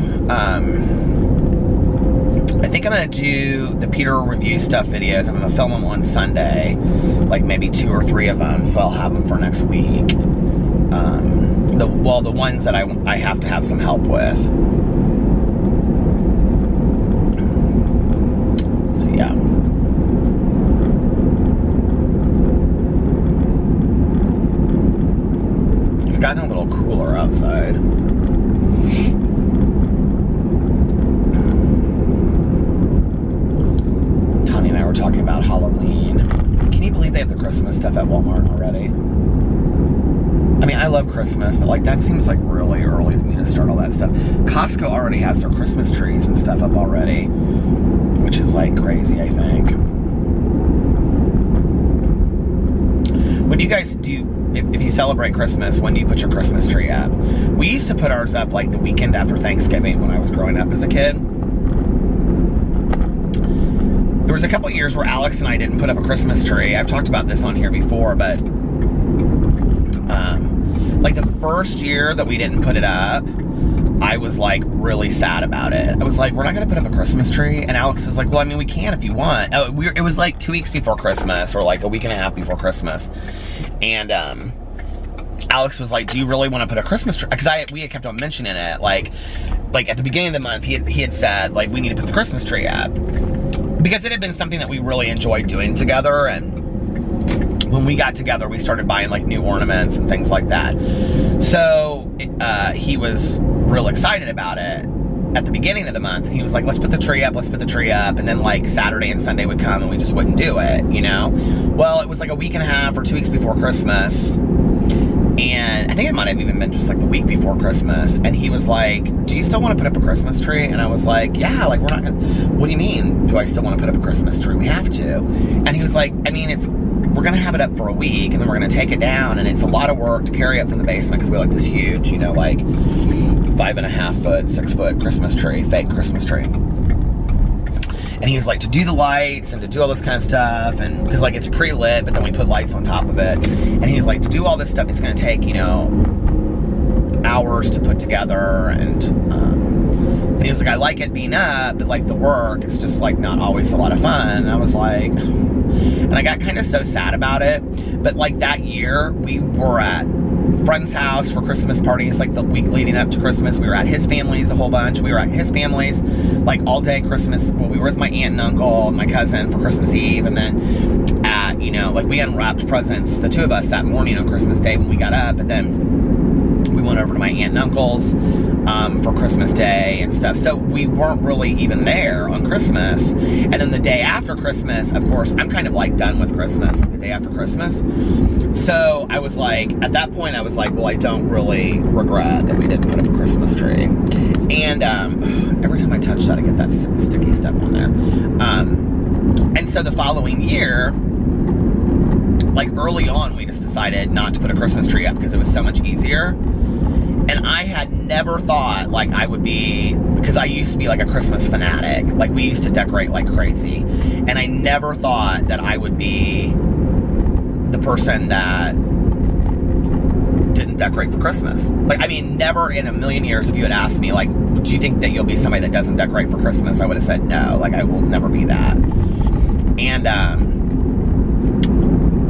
I think I'm gonna do the Peter review stuff videos. I'm gonna film them on Sunday, like maybe 2 or 3 of them, so I'll have them for next week. The ones that I have to have some help with. So yeah. It's gotten a little cooler outside. Tanya and I were talking about Halloween. Can you believe they have the Christmas stuff at Walmart already? I mean, I love Christmas, but like that seems like really early to me to start all that stuff. Costco already has their Christmas trees and stuff up already, which is like crazy, I think. When do you guys if you celebrate Christmas, when do you put your Christmas tree up? We used to put ours up like the weekend after Thanksgiving when I was growing up as a kid. There was a couple years where Alex and I didn't put up a Christmas tree. I've talked about this on here before, but like the first year that we didn't put it up, I was like really sad about it. I was like, we're not gonna put up a Christmas tree. And Alex is like, well, I mean, we can if you want. It was like 2 weeks before Christmas or like a week and a half before Christmas. And Alex was like, do you really want to put a Christmas tree? Because we had kept on mentioning it. Like at the beginning of the month, he had said, like, we need to put the Christmas tree up. Because it had been something that we really enjoyed doing together, and when we got together, we started buying like new ornaments and things like that. So he was real excited about it at the beginning of the month. And he was like, let's put the tree up, let's put the tree up. And then like Saturday and Sunday would come and we just wouldn't do it, you know? Well, it was like a week and a half or 2 weeks before Christmas. And I think it might have even been just like the week before Christmas. And he was like, do you still want to put up a Christmas tree? And I was like, yeah, like we're not gonna, what do you mean? Do I still want to put up a Christmas tree? We have to. And he was like, I mean, we're gonna have it up for a week, and then we're gonna take it down, and it's a lot of work to carry it from the basement, because we have like this huge, you know, like 5.5 foot, 6 foot Christmas tree, fake Christmas tree. And he was like, to do the lights and to do all this kind of stuff, and because like it's pre-lit, but then we put lights on top of it. And he's like, to do all this stuff, it's gonna take, you know, hours to put together. And he was like, I like it being up, but like the work is just like not always a lot of fun. And I was like, and I got kind of so sad about it. But like that year, we were at friend's house for Christmas parties, like the week leading up to Christmas. We were at his family's a whole bunch. We were at his family's like all day Christmas. Well, we were with my aunt and uncle and my cousin for Christmas Eve, and then at, you know, like we unwrapped presents, the two of us, that morning on Christmas Day when we got up, and then we went over to my aunt and uncle's for Christmas Day and stuff. So we weren't really even there on Christmas. And then the day after Christmas, of course, I'm kind of like done with Christmas, like the day after Christmas. So I was like, at that point, I was like, well, I don't really regret that we didn't put up a Christmas tree. And every time I touch that, I get that sticky stuff on there. And so the following year, like early on, we just decided not to put a Christmas tree up because it was so much easier. And I had never thought like I would be, because I used to be like a Christmas fanatic. Like we used to decorate like crazy. And I never thought that I would be the person that didn't decorate for Christmas. Like, I mean, never in a million years if you had asked me, like, do you think that you'll be somebody that doesn't decorate for Christmas? I would have said no. Like, I will never be that. And,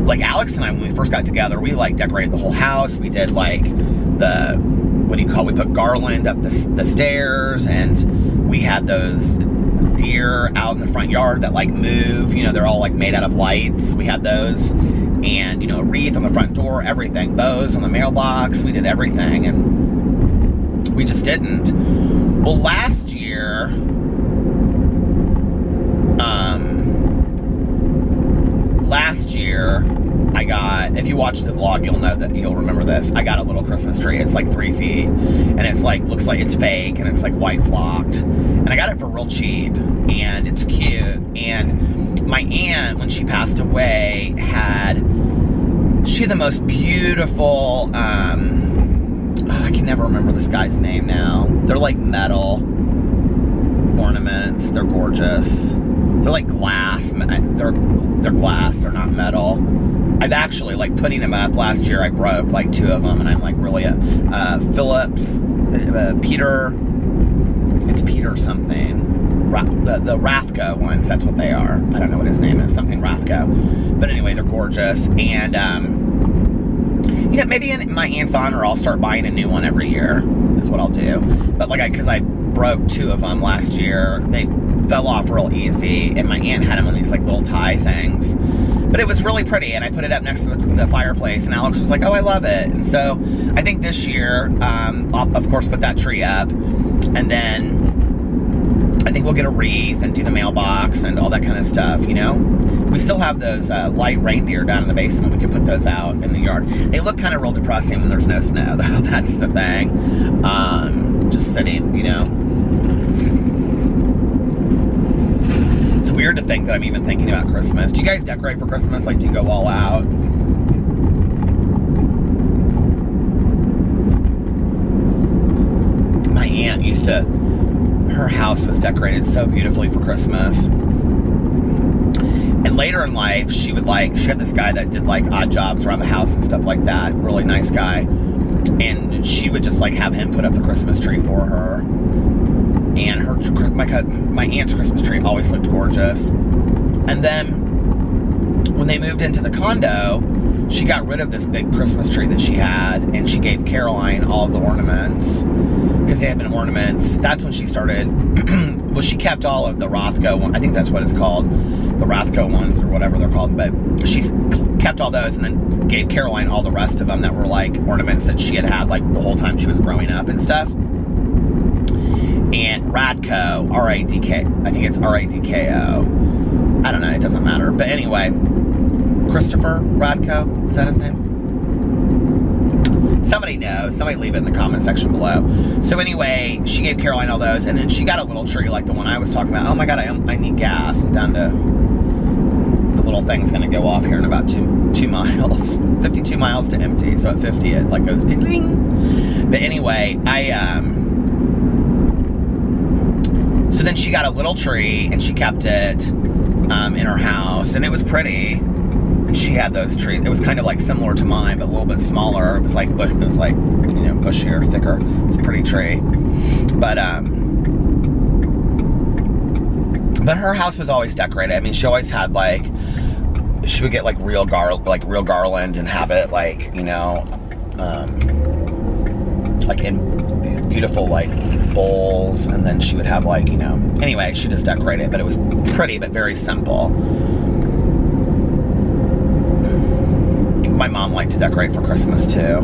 like Alex and I, when we first got together, we like decorated the whole house. We did like the, what do you call it? We put garland up the stairs, and we had those deer out in the front yard that like move, you know, they're all like made out of lights. We had those, and you know, a wreath on the front door, everything, bows on the mailbox. We did everything, and we just didn't. Well, last year, I got, if you watch the vlog, you'll know that, you'll remember this. I got a little Christmas tree. It's like 3 feet, and it's like, looks like it's fake, and it's like white flocked. And I got it for real cheap, and it's cute. And my aunt, when she passed away, she had the most beautiful, I can never remember this guy's name now. They're like metal ornaments. They're gorgeous. They're like glass. They're glass. They're not metal. I've actually, like, putting them up last year, I broke like 2 of them, and I'm like really Phillips, Peter. It's Peter something. The Rathko ones. That's what they are. I don't know what his name is. Something Rathko. But anyway, they're gorgeous. And you know, maybe in my aunt's honor, I'll start buying a new one every year. Is what I'll do. But like, because I broke 2 of them last year, they fell off real easy, and my aunt had them on these like little tie things. But it was really pretty, and I put it up next to the fireplace, and Alex was like, oh, I love it. And so I think this year, I'll of course put that tree up, and then I think we'll get a wreath and do the mailbox and all that kind of stuff, you know? We still have those light reindeer down in the basement. We can put those out in the yard. They look kind of real depressing when there's no snow, though. That's the thing. Just sitting, you know? It's weird to think that I'm even thinking about Christmas. Do you guys decorate for Christmas? Like, do you go all out? My aunt used to, her house was decorated so beautifully for Christmas. And later in life, she had this guy that did like odd jobs around the house and stuff like that. Really nice guy. And she would just like have him put up the Christmas tree for her. And my aunt's Christmas tree always looked gorgeous. And then when they moved into the condo, she got rid of this big Christmas tree that she had, and she gave Caroline all of the ornaments, because they had been ornaments. That's when she started, well, she kept all of the Rothko one. I think that's what it's called, the Rothko ones or whatever they're called, but she kept all those and then gave Caroline all the rest of them that were like ornaments that she had like the whole time she was growing up and stuff. And Radko, R-A-D-K, I think it's R-A-D-K-O. I don't know, it doesn't matter. But anyway, Christopher Radko, is that his name? Somebody knows. Somebody leave it in the comment section below. So anyway, she gave Caroline all those, and then she got a little tree like the one I was talking about. Oh my God, I need gas. I'm down to the little thing's gonna go off here in about 2 miles. 52 miles to empty, so at 50 it like goes ding. But anyway, so then she got a little tree and she kept it in her house, and it was pretty. And she had those trees. It was kind of like similar to mine, but a little bit smaller. It was like bushier, thicker. It was a pretty tree. But her house was always decorated. I mean, she always had like, she would get like real garland and have it like, you know, like in these beautiful like bowls, and then she would have like, you know, anyway, she just decorated it, but it was pretty but very simple. My mom liked to decorate for Christmas too.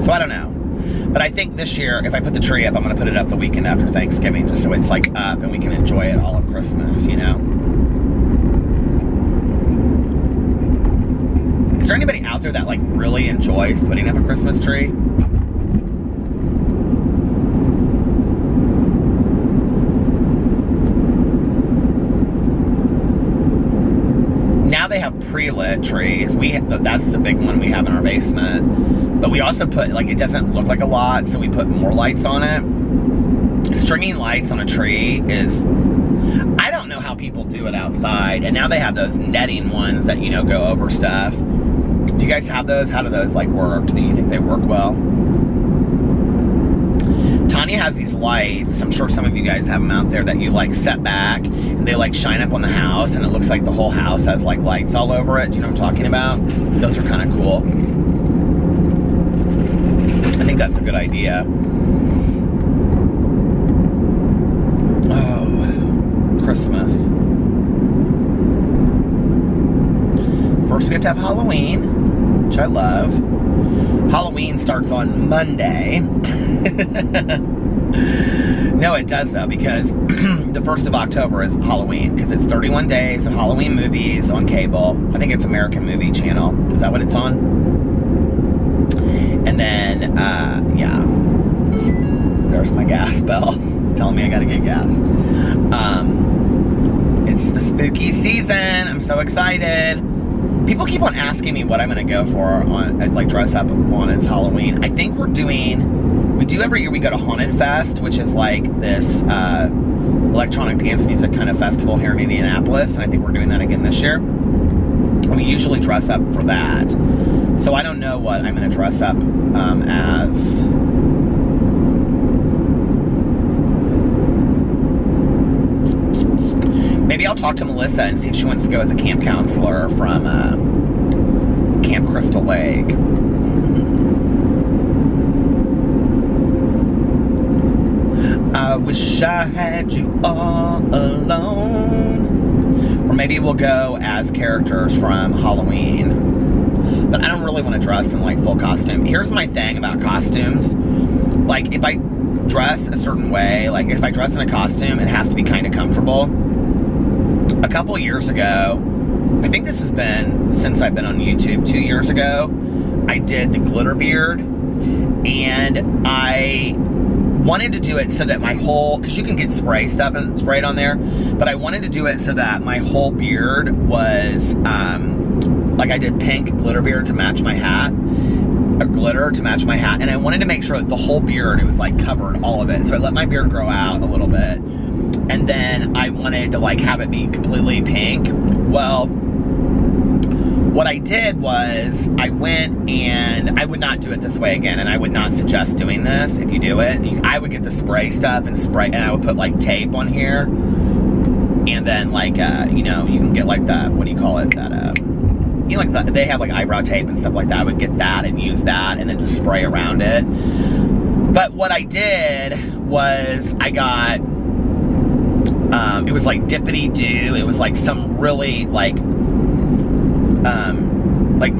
So I don't know. But I think this year, if I put the tree up, I'm going to put it up the weekend after Thanksgiving, just so it's like up and we can enjoy it all of Christmas, you know? Is there anybody out there that like really enjoys putting up a Christmas tree? Now they have pre-lit trees. That's the big one we have in our basement. But we also put, like, it doesn't look like a lot, so we put more lights on it. Stringing lights on a tree is, I don't know how people do it outside. And now they have those netting ones that, you know, go over stuff. Do you guys have those? How do those, like, work? Do you think they work well? Tanya has these lights, I'm sure some of you guys have them out there, that you like set back and they like shine up on the house and it looks like the whole house has like lights all over it. Do you know what I'm talking about? Those are kind of cool. I think that's a good idea. Oh, Christmas. First we have to have Halloween, which I love. Halloween starts on Monday. No, it does though, because the 1st of October is Halloween, because it's 31 days of Halloween movies on cable. I think it's American Movie Channel. Is that what it's on? And then, yeah. There's my gas bell telling me I gotta get gas. It's the spooky season. I'm so excited. People keep on asking me what I'm going to go for on, like, dress up on as Halloween. I think we do every year, we go to Haunted Fest, which is like this electronic dance music kind of festival here in Indianapolis, and I think we're doing that again this year. And we usually dress up for that. So I don't know what I'm going to dress up as. Maybe I'll talk to Melissa and see if she wants to go as a camp counselor from Camp Crystal Lake. I wish I had you all alone. Or maybe we'll go as characters from Halloween. But I don't really want to dress in like full costume. Here's my thing about costumes. Like, if I dress a certain way, like if I dress in a costume, it has to be kind of comfortable. A couple years ago, I think this has been since I've been on YouTube, 2 years ago, I did the glitter beard, and I wanted to do it so that my whole, because you can get spray stuff and sprayed on there, but I wanted to do it so that my whole beard was, like I did pink glitter beard to match my hat, or glitter to match my hat, and I wanted to make sure that the whole beard, it was like covered, all of it, so I let my beard grow out a little bit. And then I wanted to like have it be completely pink. Well, what I did was I went, and I would not do it this way again, and I would not suggest doing this if you do it. I would get the spray stuff and spray, and I would put like tape on here, and then like you know, you can get like that, what do you call it, that you know, like that, they have like eyebrow tape and stuff like that. I would get that and use that and then just spray around it. But what I did was I got it was like Dippity-Doo. It was like some really like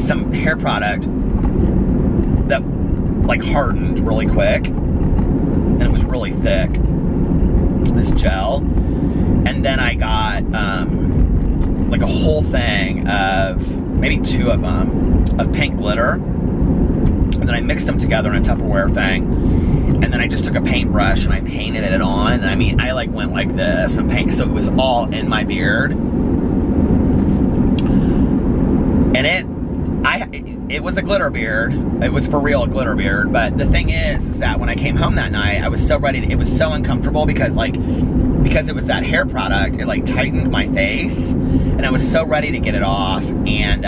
some hair product that like hardened really quick, and it was really thick, this gel. And then I got like a whole thing of, maybe 2 of them, of pink glitter, and then I mixed them together in a Tupperware thing. And then I just took a paintbrush and I painted it on. And I mean, I like went like this and painted, so it was all in my beard. And it was a glitter beard. It was for real a glitter beard. But the thing is that when I came home that night, I was so ready it was so uncomfortable because it was that hair product, it like tightened my face. And I was so ready to get it off. And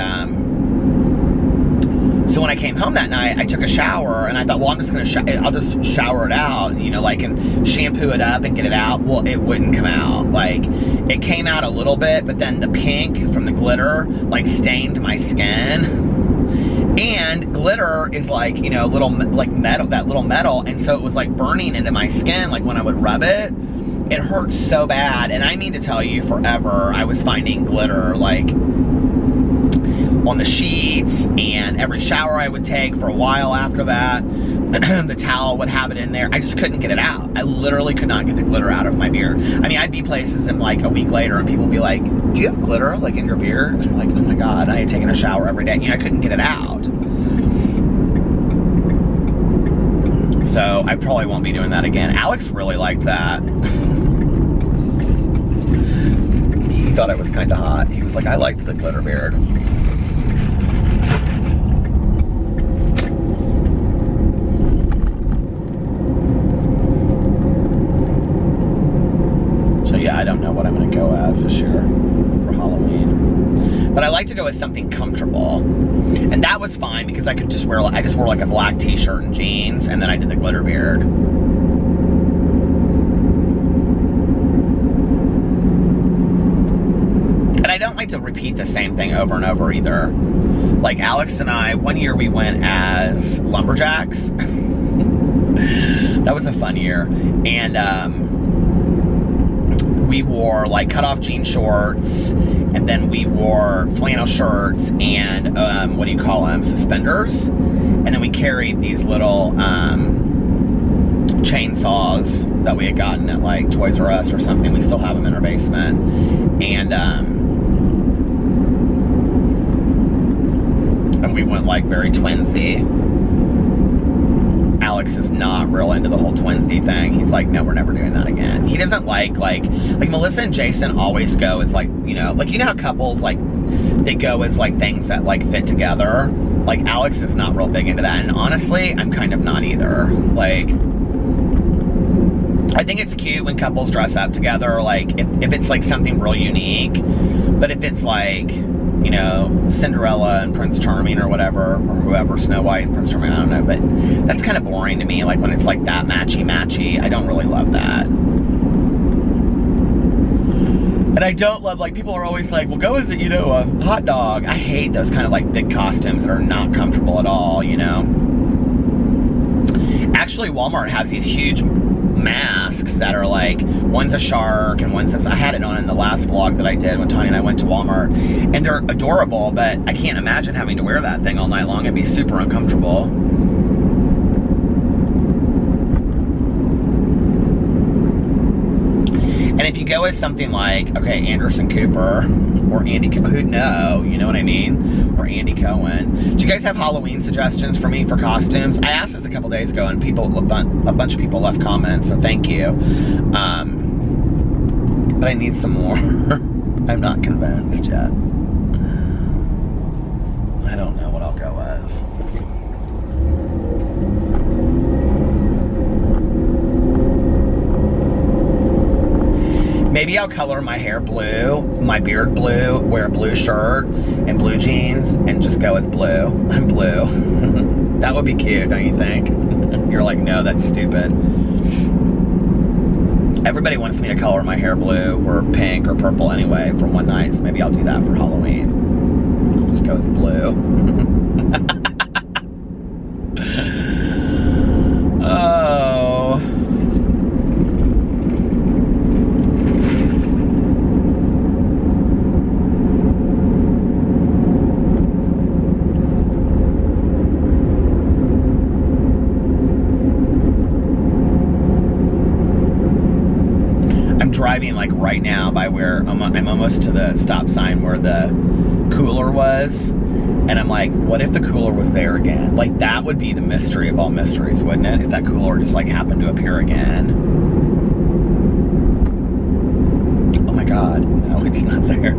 so when I came home that night, I took a shower and I thought, well, I'm just gonna I'll just shower it out, you know, like, and shampoo it up and get it out. Well, it wouldn't come out. Like, it came out a little bit, but then the pink from the glitter like stained my skin. And glitter is like, you know, little like metal, that little metal, and so it was like burning into my skin. Like when I would rub it, it hurt so bad. And I mean to tell you, forever I was finding glitter like on the sheets, and every shower I would take for a while after that, the towel would have it in there. I just couldn't get it out. I literally could not get the glitter out of my beard. I mean, I'd be places and like a week later and people would be like, do you have glitter like in your beard? And I'm like, oh my God, I had taken a shower every day. You know, I couldn't get it out. So I probably won't be doing that again. Alex really liked that. He thought it was kind of hot. He was like, I liked the glitter beard. So yeah, I don't know what I'm gonna go as this year for Halloween. But I like to go with something comfortable. And that was fine because I could just wear, I just wore like a black t-shirt and jeans, and then I did the glitter beard. And I don't like to repeat the same thing over and over either. Like Alex and I, one year we went as lumberjacks. That was a fun year. And we wore like cut-off jean shorts, and then we wore flannel shirts and what do you call them, suspenders, and then we carried these little chainsaws that we had gotten at like Toys R Us or something. We still have them in our basement. And we went like very twinsy. Alex is not real into the whole twinsy thing. He's like, no, we're never doing that again. He doesn't like Melissa and Jason always go as like, you know how couples like, they go as like things that like fit together. Like Alex is not real big into that. And honestly, I'm kind of not either. Like, I think it's cute when couples dress up together, like if it's like something real unique. But if it's like, you know, Cinderella and Prince Charming or whatever, or whoever, Snow White and Prince Charming, I don't know, but that's kind of boring to me. Like when it's like that matchy-matchy, I don't really love that. And I don't love, like, people are always like, well, go as, you know, a hot dog. I hate those kind of like big costumes that are not comfortable at all, you know. Actually, Walmart has these huge masks that are like, one's a shark and one's this. I had it on in the last vlog that I did when Tanya and I went to Walmart, and they're adorable, but I can't imagine having to wear that thing all night long. It'd be super uncomfortable. And if you go with something like, okay, Anderson Cooper or Andy, who'd know, you know what I mean? Or Andy Cohen. Do you guys have Halloween suggestions for me for costumes? I asked this a couple days ago, and a bunch of people left comments, so thank you. But I need some more. I'm not convinced yet. I don't know what I'll go as. Maybe I'll color my hair blue, my beard blue, wear a blue shirt and blue jeans, and just go as blue. I'm blue. That would be cute, don't you think? You're like, no, that's stupid. Everybody wants me to color my hair blue or pink or purple anyway for one night, so maybe I'll do that for Halloween. I'll just go as blue. Oh. Driving like right now by where I'm almost to the stop sign where the cooler was. And I'm like, what if the cooler was there again? Like, that would be the mystery of all mysteries, wouldn't it? If that cooler just like happened to appear again. Oh my God, no, it's not there.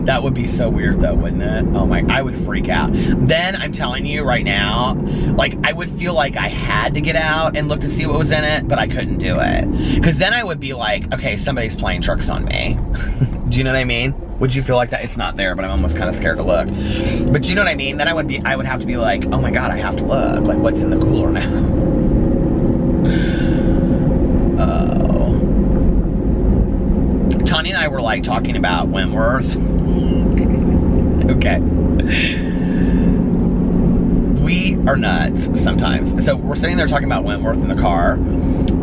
That would be so weird though, wouldn't it? Oh my, I would freak out. Then I'm telling you right now, like I would feel like I had to get out and look to see what was in it, but I couldn't do it. Because then I would be like, okay, somebody's playing tricks on me. Do you know what I mean? Would you feel like that? It's not there, but I'm almost kind of scared to look. But you know what I mean? Then I would have to be like, oh my God, I have to look. Like, what's in the cooler now? Oh. Tanya and I were like talking about Wentworth. Okay. We are nuts sometimes. So we're sitting there talking about Wentworth in the car.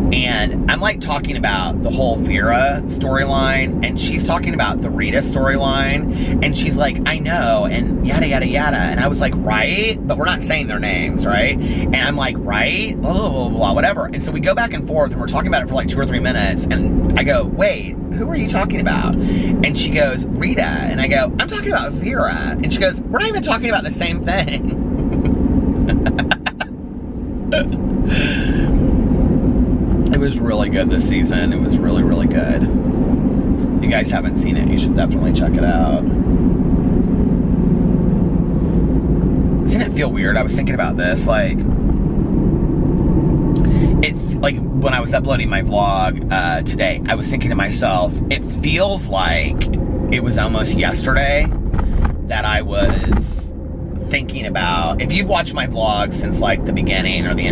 And I'm like talking about the whole Vera storyline, and she's talking about the Rita storyline, and she's like, I know, and yada, yada, yada. And I was like, right? But we're not saying their names, right? And I'm like, right? Blah, blah, blah, blah, whatever. And so we go back and forth, and we're talking about it for like 2 or 3 minutes, and I go, wait, who are you talking about? And she goes, Rita. And I go, I'm talking about Vera. And she goes, we're not even talking about the same thing. It was really good this season. It was really, really good. If you guys haven't seen it, you should definitely check it out. Doesn't it feel weird? I was thinking about this, like when I was uploading my vlog today, I was thinking to myself, it feels like it was almost yesterday that I was thinking about, if you've watched my vlog since like the beginning or the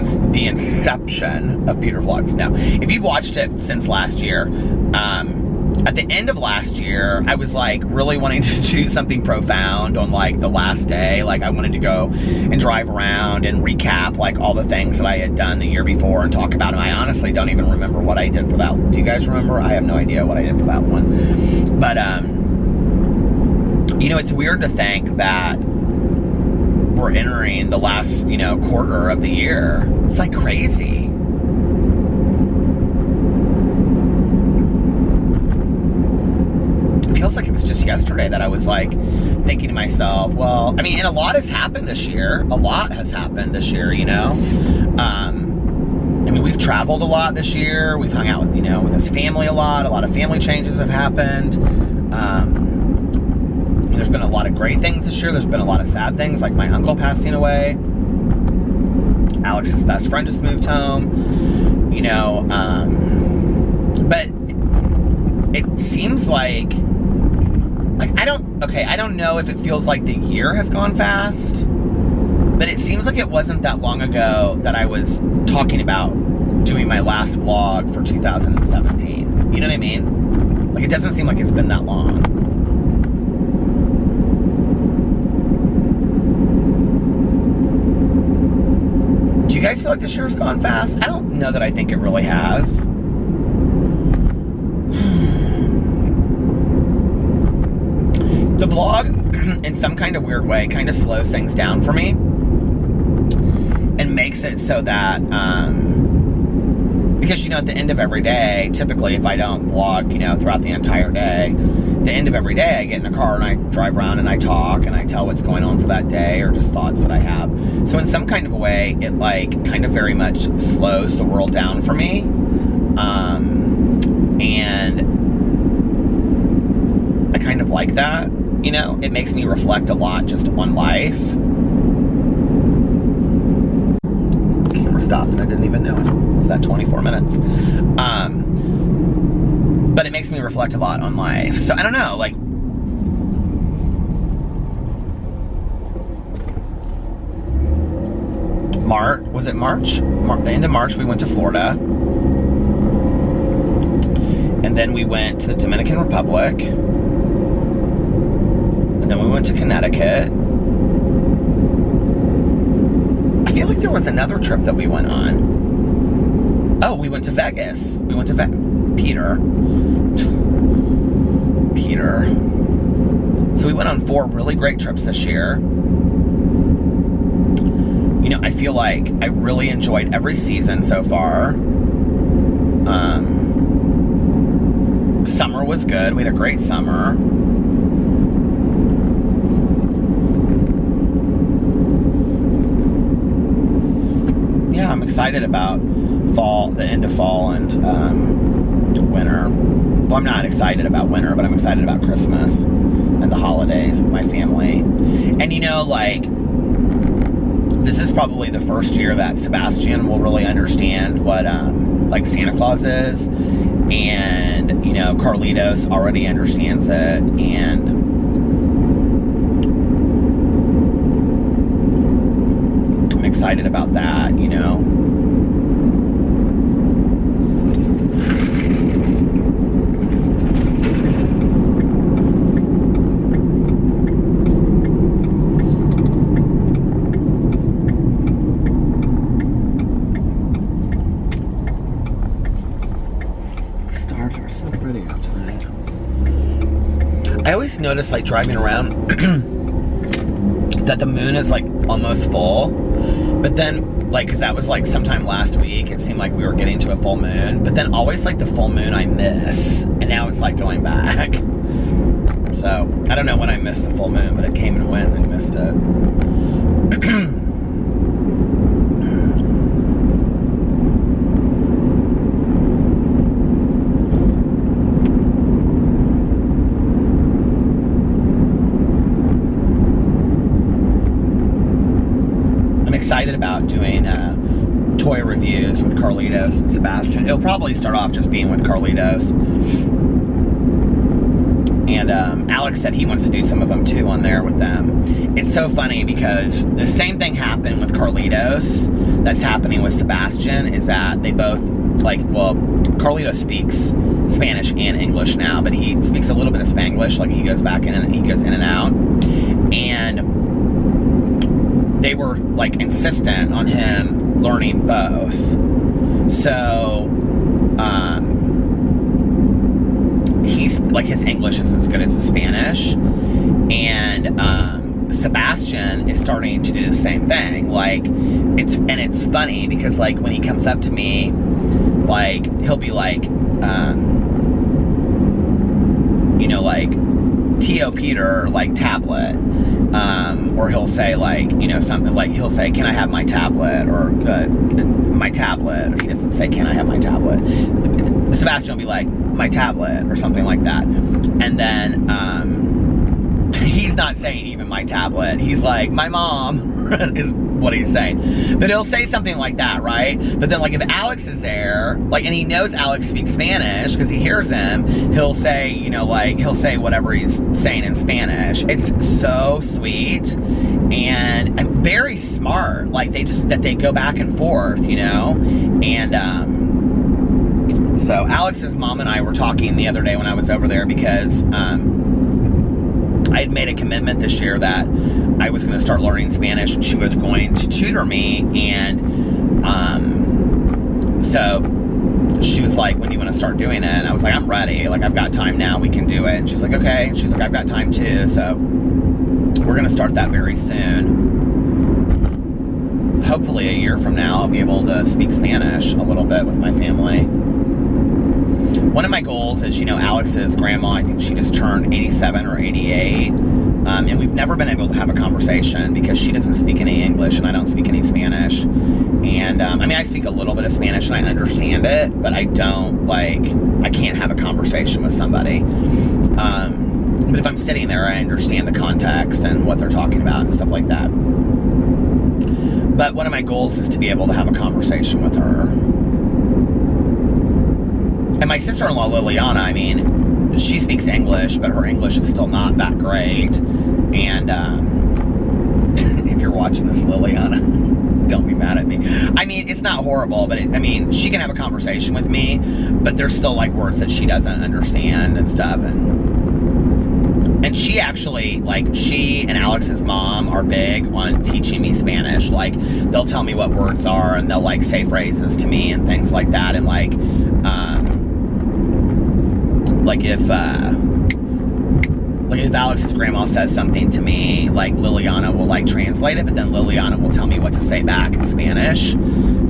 inception of Peter Vlogs, no, if you've watched it since last year, at the end of last year, I was like really wanting to do something profound on like the last day. Like I wanted to go and drive around and recap like all the things that I had done the year before and talk about them. I honestly don't even remember what I did for that one. Do you guys remember? I have no idea what I did for that one. But, you know, it's weird to think that we're entering the last, you know, quarter of the year. It's like crazy. It feels like it was just yesterday that I was like thinking to myself, well, I mean, and a lot has happened this year. A lot has happened this year, you know. I mean, we've traveled a lot this year. We've hung out with, you know, with his family a lot. A lot of family changes have happened. There's been a lot of great things this year. There's been a lot of sad things, like my uncle passing away. Alex's best friend just moved home. You know, but it seems like I don't know if it feels like the year has gone fast, but it seems like it wasn't that long ago that I was talking about doing my last vlog for 2017. You know what I mean? Like, it doesn't seem like it's been that long. Do you guys feel like this year's gone fast? I don't know that I think it really has. The vlog, in some kind of weird way, kind of slows things down for me and makes it so that, because, you know, at the end of every day, typically if I don't vlog, you know, throughout the entire day, the end of every day I get in a car and I drive around and I talk and I tell what's going on for that day or just thoughts that I have. So in some kind of a way, it like kind of very much slows the world down for me. And I kind of like that, you know, it makes me reflect a lot just on life. Camera stopped and I didn't even know it. It's at 24 minutes. But it makes me reflect a lot on life. So I don't know, like, was it March? The end of March, we went to Florida. And then we went to the Dominican Republic. And then we went to Connecticut. I feel like there was another trip that we went on. Oh, we went to Vegas. We went to Peter. So we went on 4 really great trips this year. You know, I feel like I really enjoyed every season so far. Summer was good. We had a great summer. excited about fall, the end of fall and winter. Well, I'm not excited about winter, but I'm excited about Christmas and the holidays with my family. And you know, like, this is probably the first year that Sebastian will really understand what like Santa Claus is. And, you know, Carlitos already understands it. And I'm excited about that, you know. Stars are so pretty out tonight. I always notice, like, driving around that the moon is, like, almost full. But then, like, because that was, like, sometime last week, it seemed like we were getting to a full moon. But then always, like, the full moon I miss. And now it's, like, going back. So, I don't know when I missed the full moon, but it came and went and I missed it. Excited about doing toy reviews with Carlitos and Sebastian. It'll probably start off just being with Carlitos. And Alex said he wants to do some of them too on there with them. It's so funny because the same thing happened with Carlitos that's happening with Sebastian, is that they both, like, well, Carlitos speaks Spanish and English now, but he speaks a little bit of Spanglish, like he goes back in and he goes in and out. And they were, like, insistent on him learning both. So, he's, like, his English is as good as his Spanish. And, Sebastian is starting to do the same thing. Like, it's funny because, like, when he comes up to me, like, he'll be like, you know, like, T.O. Peter, like, tablet. Or he'll say, like, you know, something like, he'll say, can I have my tablet? Or my tablet. Or he doesn't say, can I have my tablet? Sebastian will be like, my tablet, or something like that. And then he's not saying even my tablet. He's like, my mom is what he's saying. But he'll say something like that, right? But then, like, if Alex is there, like, and he knows Alex speaks Spanish because he hears him, he'll say, you know, like, he'll say whatever he's saying in Spanish. It's so sweet and very smart. Like, they go back and forth, you know? And so Alex's mom and I were talking the other day when I was over there because I had made a commitment this year that I was going to start learning Spanish and she was going to tutor me. And so she was like, when do you want to start doing it? And I was like, I'm ready. Like, I've got time now. We can do it. And she's like, okay. And she's like, I've got time too. So we're going to start that very soon. Hopefully a year from now, I'll be able to speak Spanish a little bit with my family. One of my goals is, you know, Alex's grandma, I think she just turned 87 or 88. And we've never been able to have a conversation because she doesn't speak any English and I don't speak any Spanish. And, I mean, I speak a little bit of Spanish and I understand it, but I don't, like, I can't have a conversation with somebody. But if I'm sitting there, I understand the context and what they're talking about and stuff like that. But one of my goals is to be able to have a conversation with her. And my sister-in-law, Liliana, I mean, she speaks English, but her English is still not that great. And if you're watching this, Liliana, don't be mad at me. I mean, it's not horrible, but I mean, she can have a conversation with me, but there's still, like, words that she doesn't understand and stuff. And she actually, like, she and Alex's mom are big on teaching me Spanish. Like, they'll tell me what words are, and they'll, like, say phrases to me and things like that. And, like if Alex's grandma says something to me, like, Liliana will, like, translate it, but then Liliana will tell me what to say back in Spanish.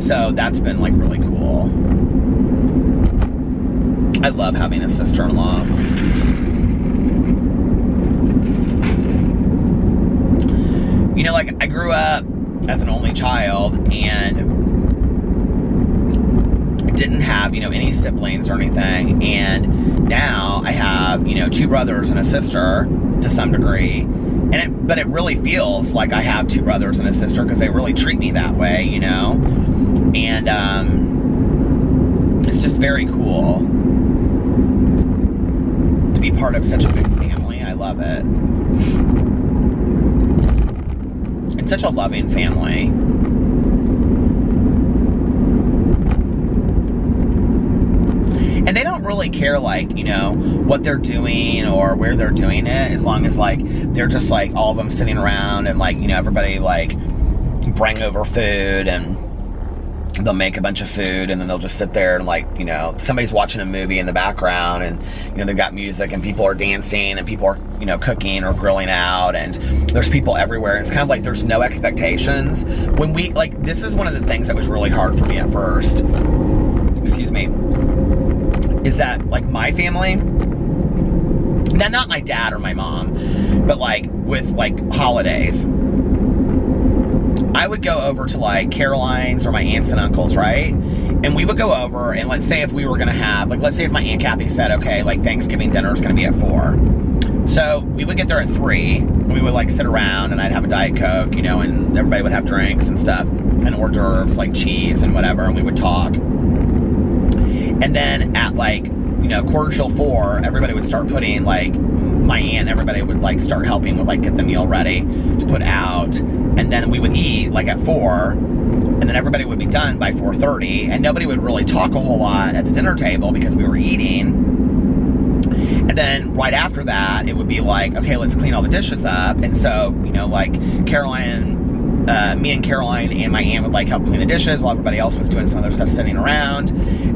So that's been, like, really cool. I love having a sister-in-law. You know, like, I grew up as an only child, and didn't have, you know, any siblings or anything. And now I have, you know, 2 brothers and a sister to some degree. But it really feels like I have 2 brothers and a sister because they really treat me that way, you know? And it's just very cool to be part of such a big family. I love it. It's such a loving family. And they don't really care, like, you know, what they're doing or where they're doing it, as long as, like, they're just, like, all of them sitting around and, like, you know, everybody, like, bring over food and they'll make a bunch of food and then they'll just sit there and, like, you know, somebody's watching a movie in the background and, you know, they've got music and people are dancing and people are, you know, cooking or grilling out and there's people everywhere. And it's kind of like there's no expectations. When we, like, this is one of the things that was really hard for me at first. Excuse me. Is that, like, my family, now not my dad or my mom, but, like, with, like, holidays, I would go over to, like, Caroline's or my aunts and uncles, right? And we would go over, and let's say if we were gonna have, like, let's say if my Aunt Kathy said, okay, like, Thanksgiving dinner is gonna be at 4. So we would get there at 3, and we would, like, sit around, and I'd have a Diet Coke, you know, and everybody would have drinks and stuff, and hors d'oeuvres, like cheese and whatever, and we would talk. And then at, like, you know, 4:45, everybody would start putting, like, my aunt and everybody would, like, start helping with, like, get the meal ready to put out. And then we would eat, like, at 4, and then everybody would be done by 4:30, and nobody would really talk a whole lot at the dinner table because we were eating. And then right after that, it would be like, okay, let's clean all the dishes up. And so, you know, like, me and Caroline and my aunt would, like, help clean the dishes while everybody else was doing some other stuff sitting around.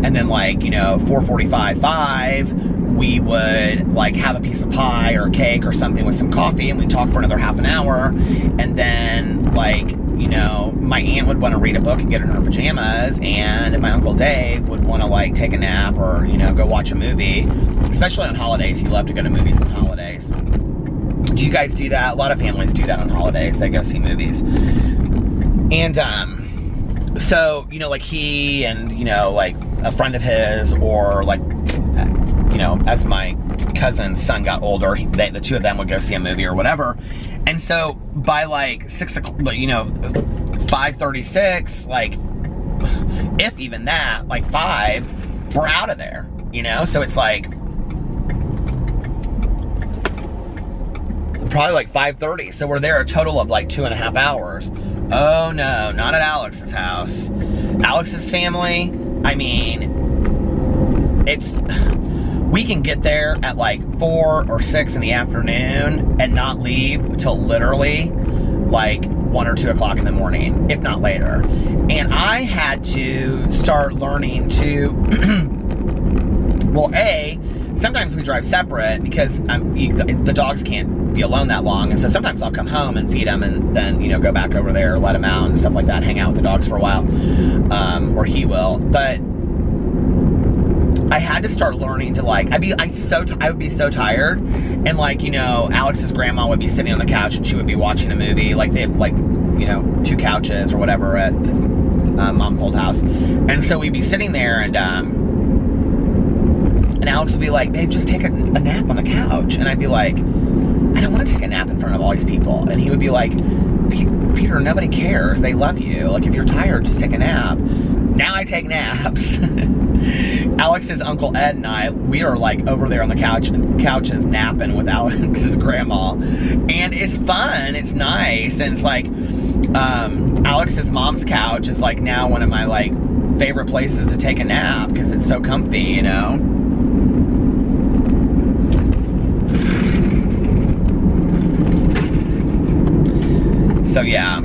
And then, like, you know, 4:45, 5, we would, like, have a piece of pie or a cake or something with some coffee, and we'd talk for another half an hour. And then, like, you know, my aunt would want to read a book and get in her pajamas, and my Uncle Dave would want to, like, take a nap or, you know, go watch a movie. Especially on holidays, he loved to go to movies on holidays. Do you guys do that? A lot of families do that on holidays. They go see movies. And, so, you know, like, he and, you know, like, a friend of his, or, like, you know, as my cousin's son got older, the 2 of them would go see a movie or whatever. And so, by, like, 6 o'clock, you know, 5:36, like, if even that, like, 5, we're out of there, you know? So it's, like, probably, like, 5:30. So we're there a total of, like, 2.5 hours. Oh, no, not at Alex's house. Alex's family, I mean, we can get there at, like, 4 or 6 in the afternoon and not leave till literally, like, 1 or 2 o'clock in the morning, if not later. And I had to start learning to, well, sometimes we drive separate because the dogs can't be alone that long, and so sometimes I'll come home and feed them and then, you know, go back over there, let them out and stuff like that, hang out with the dogs for a while, or he will. But I had to start learning to, like, I would be so tired, and, like, you know, Alex's grandma would be sitting on the couch and she would be watching a movie. Like, they have, like, you know, 2 couches or whatever at his mom's old house, and so we'd be sitting there, and Alex would be like, babe, just take a nap on the couch. And I'd be like, I don't want to take a nap in front of all these people. And he would be like, Peter, nobody cares. They love you. Like, if you're tired, just take a nap. Now I take naps. Alex's Uncle Ed and I, we are, like, over there on the couches napping with Alex's grandma. And it's fun. It's nice. And it's like, Alex's mom's couch is, like, now one of my, like, favorite places to take a nap because it's so comfy, you know? So, yeah.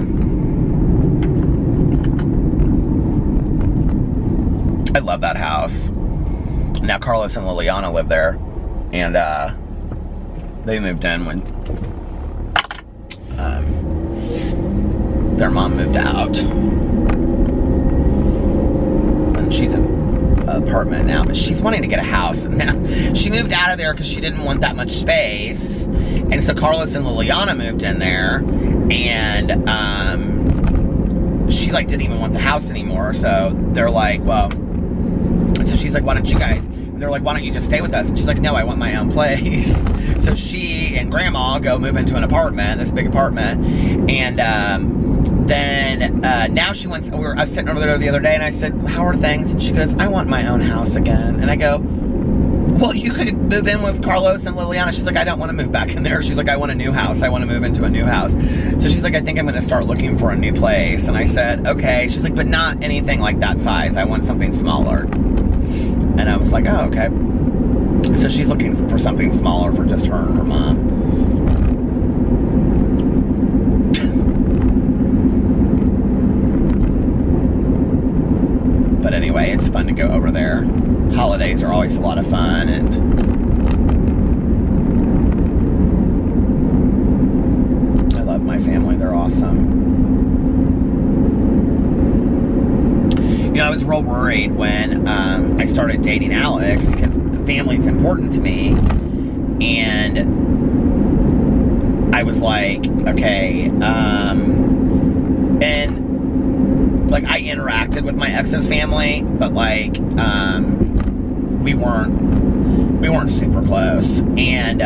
I love that house. Now Carlos and Liliana live there, and they moved in when their mom moved out, and she's in an apartment now, but she's wanting to get a house. And now she moved out of there because she didn't want that much space, and so Carlos and Liliana moved in there, and she, like, didn't even want the house anymore. So they're like, well, so she's like, why don't you guys, they're like, why don't you just stay with us? And she's like, no, I want my own place. So she and grandma go move into an apartment, this big apartment. And then now she wants, I was sitting over there the other day and I said, how are things? And she goes, I want my own house again. And I go, well, you could move in with Carlos and Liliana. She's like, I don't want to move back in there. She's like, I want a new house. I want to move into a new house. So she's like, I think I'm going to start looking for a new place. And I said, okay. She's like, but not anything like that size. I want something smaller. And I was like, oh, okay. So she's looking for something smaller for just her and her mom. But anyway, it's fun to go over there. Holidays are always a lot of fun, and I love my family. They're awesome. You know, I was real worried when I started dating Alex because family's important to me, and I was like, okay, and like I interacted with my ex's family, but like we weren't super close, and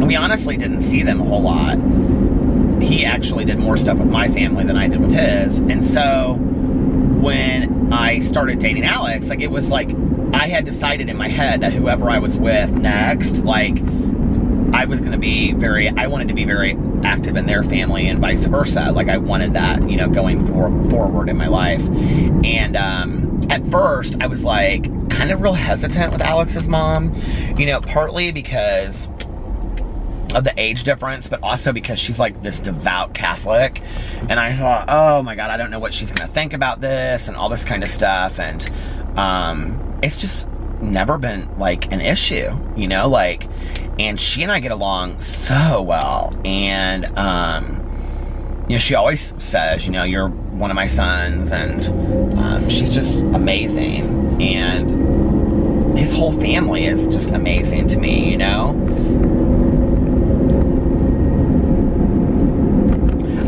we honestly didn't see them a whole lot. He actually did more stuff with my family than I did with his, and so when I started dating Alex, like it was like I had decided in my head that whoever I was with next, like I wanted to be very active in their family and vice versa. Like I wanted that, you know, going forward in my life. And at first I was like kind of real hesitant with Alex's mom, you know, partly because of the age difference, but also because she's like this devout Catholic. And I thought, oh my God, I don't know what she's going to think about this and all this kind of stuff. And it's just never been like an issue, you know, like, and she and I get along so well. And you know, she always says, you know, you're one of my sons, and she's just amazing, and his whole family is just amazing to me, you know.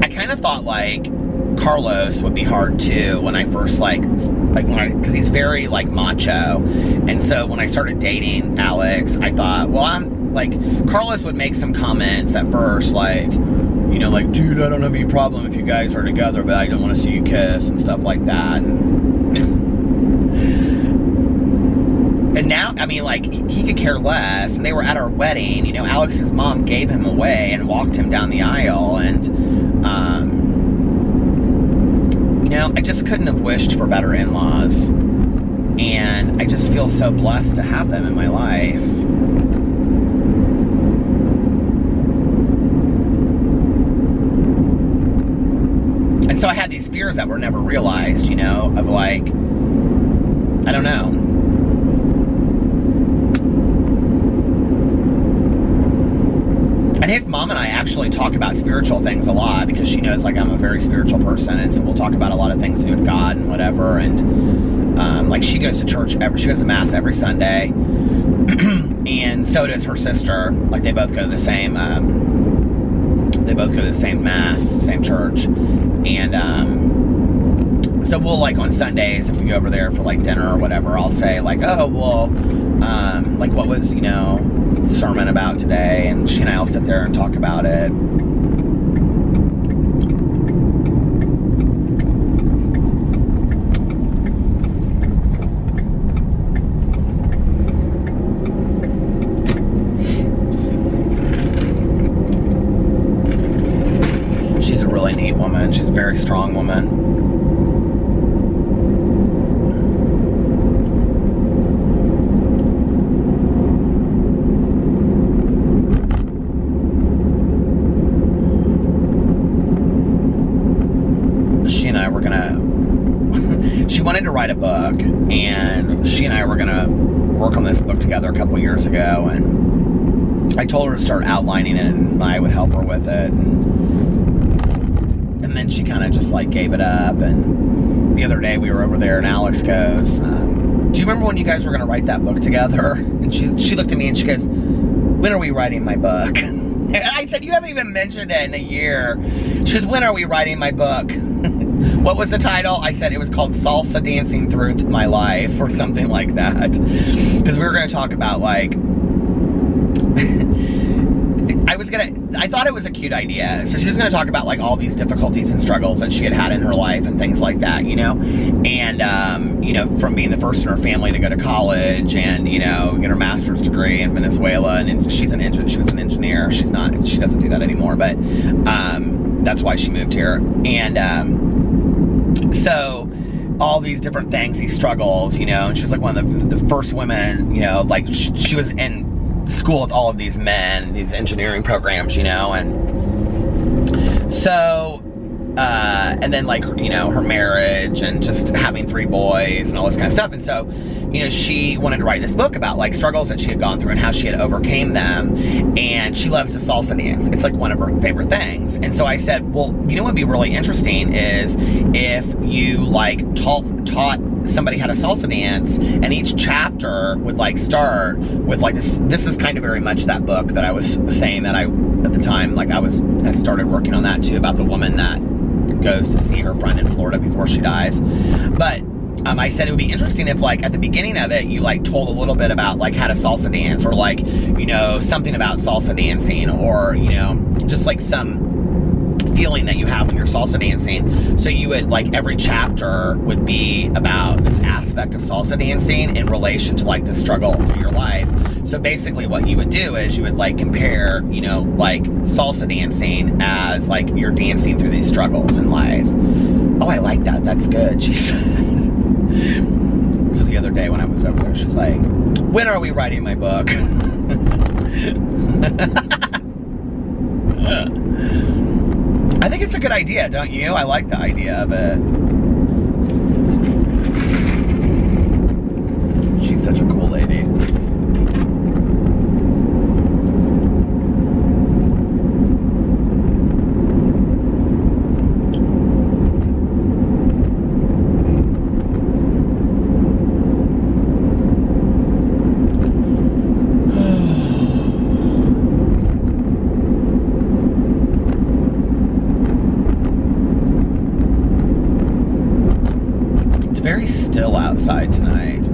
I kind of thought like Carlos would be hard too when I first because he's very like macho, and so when I started dating Alex, I thought, well, I'm like, Carlos would make some comments at first like, you know, like, dude, I don't have any problem if you guys are together, but I don't want to see you kiss and stuff like that. And now, I mean, like, he could care less. And they were at our wedding, you know, Alex's mom gave him away and walked him down the aisle. And, you know, I just couldn't have wished for better in-laws. And I just feel so blessed to have them in my life. And so I had these fears that were never realized, you know, of like, I don't know. And his mom and I actually talk about spiritual things a lot because she knows like I'm a very spiritual person, and so we'll talk about a lot of things to do with God and whatever. And like she goes to church she goes to mass every Sunday, and so does her sister. Like they both go to the same mass, same church. And so we'll like on Sundays, if we go over there for like dinner or whatever, I'll say like, oh well, like what was, you know, the sermon about today, and she and I'll sit there and talk about it. She's a really neat woman. She's a very strong woman. She and I were gonna, she wanted to write a book, and she and I were gonna work on this book together a couple years ago, and I told her to start outlining it and I would help her with it. And then she kind of just like gave it up. And the other day we were over there and Alex goes, do you remember when you guys were going to write that book together? And she looked at me and she goes, when are we writing my book? And I said, you haven't even mentioned it in a year. She goes, when are we writing my book? What was the title? I said it was called Salsa Dancing Through My Life or something like that. Because we were going to talk about like... I thought it was a cute idea. So she was going to talk about like all these difficulties and struggles that she had in her life and things like that, you know? And, you know, from being the first in her family to go to college and, you know, get her master's degree in Venezuela. And she was an engineer. She doesn't do that anymore, but that's why she moved here. And so all these different things, these struggles, you know, and she was like one of the first women, you know, like she was in school with all of these men, these engineering programs, you know, and so, and then like, you know, her marriage and just having 3 boys and all this kind of stuff. And so, you know, she wanted to write this book about like struggles that she had gone through and how she had overcame them. And she loves to salsa dance. It's like one of her favorite things. And so I said, well, you know what would be really interesting is if you like taught somebody how to salsa dance, and each chapter would like start with like this is kind of very much that book that I was saying that I, at the time, like had started working on that too, about the woman that goes to see her friend in Florida before she dies. But I said it would be interesting if like at the beginning of it you like told a little bit about like how to salsa dance, or like, you know, something about salsa dancing, or, you know, just like some feeling that you have when you're salsa dancing. So you would like, every chapter would be about this aspect of salsa dancing in relation to like the struggle through your life. So basically what you would do is you would like compare, you know, like salsa dancing as like you're dancing through these struggles in life. Oh, I like that. That's good, she said. So the other day when I was over there, she was like, when are we writing my book? I think it's a good idea, don't you? I like the idea of it. She's such a cool lady. Very still outside tonight.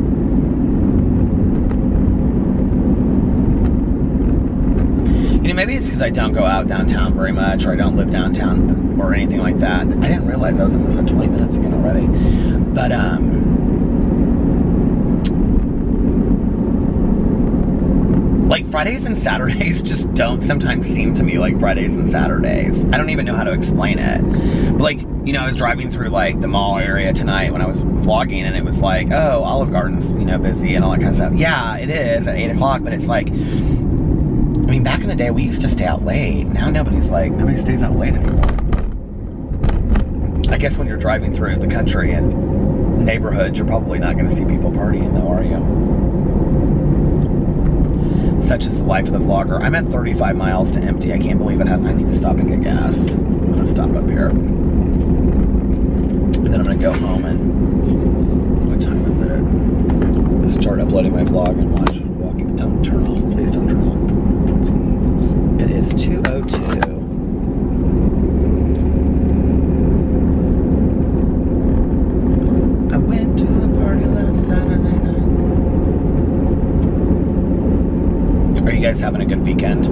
You know, maybe it's because I don't go out downtown very much, or I don't live downtown or anything like that. I didn't realize I was almost at 20 minutes again already. But like Fridays and Saturdays just don't sometimes seem to me like Fridays and Saturdays. I don't even know how to explain it. But like, you know, I was driving through like the mall area tonight when I was vlogging, and it was like, oh, Olive Garden's, you know, busy and all that kind of stuff. Yeah, it is at 8 o'clock, but it's like, I mean, back in the day we used to stay out late. Now nobody stays out late anymore. I guess when you're driving through the country and neighborhoods, you're probably not going to see people partying though, are you? Such is the life of the vlogger. I'm at 35 miles to empty. I can't believe it has. I need to stop and get gas. I'm going to stop up here. And then I'm going to go home and... What time is it? Start uploading my vlog and watch walking. Don't turn off. Please don't turn off. It is 2:02. I went to the party last Saturday night. Are you guys having a good weekend?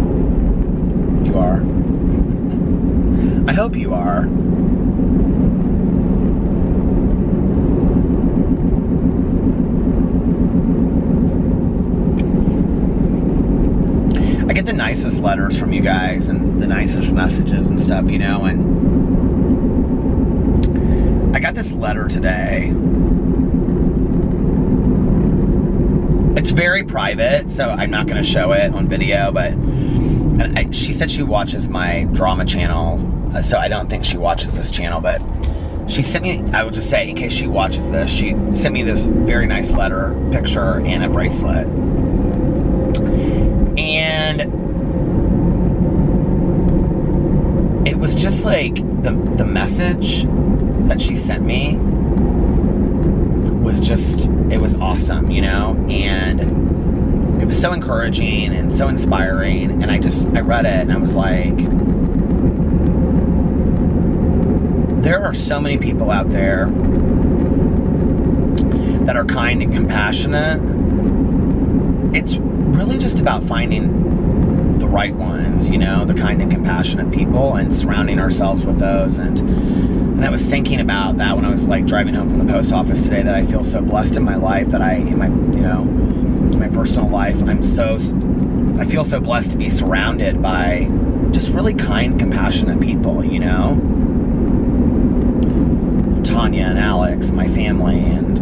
You are? I hope you are. I get the nicest letters from you guys and the nicest messages and stuff, you know, and I got this letter today. It's very private, so I'm not going to show it on video, but she said she watches my drama channel, so I don't think she watches this channel, but she sent me, I would just say, in case she watches this, she sent me this very nice letter, picture, and a bracelet. And it was just like the message that she sent me was just, it was awesome, you know, and it was so encouraging and so inspiring, and I read it and I was like, there are so many people out there that are kind and compassionate. It's really just about finding the right ones, you know, the kind and compassionate people, and surrounding ourselves with those. And I was thinking about that when I was like driving home from the post office today, that I feel so blessed in my life, that in my personal life, I feel so blessed to be surrounded by just really kind, compassionate people, you know. Tanya and Alex, my family, and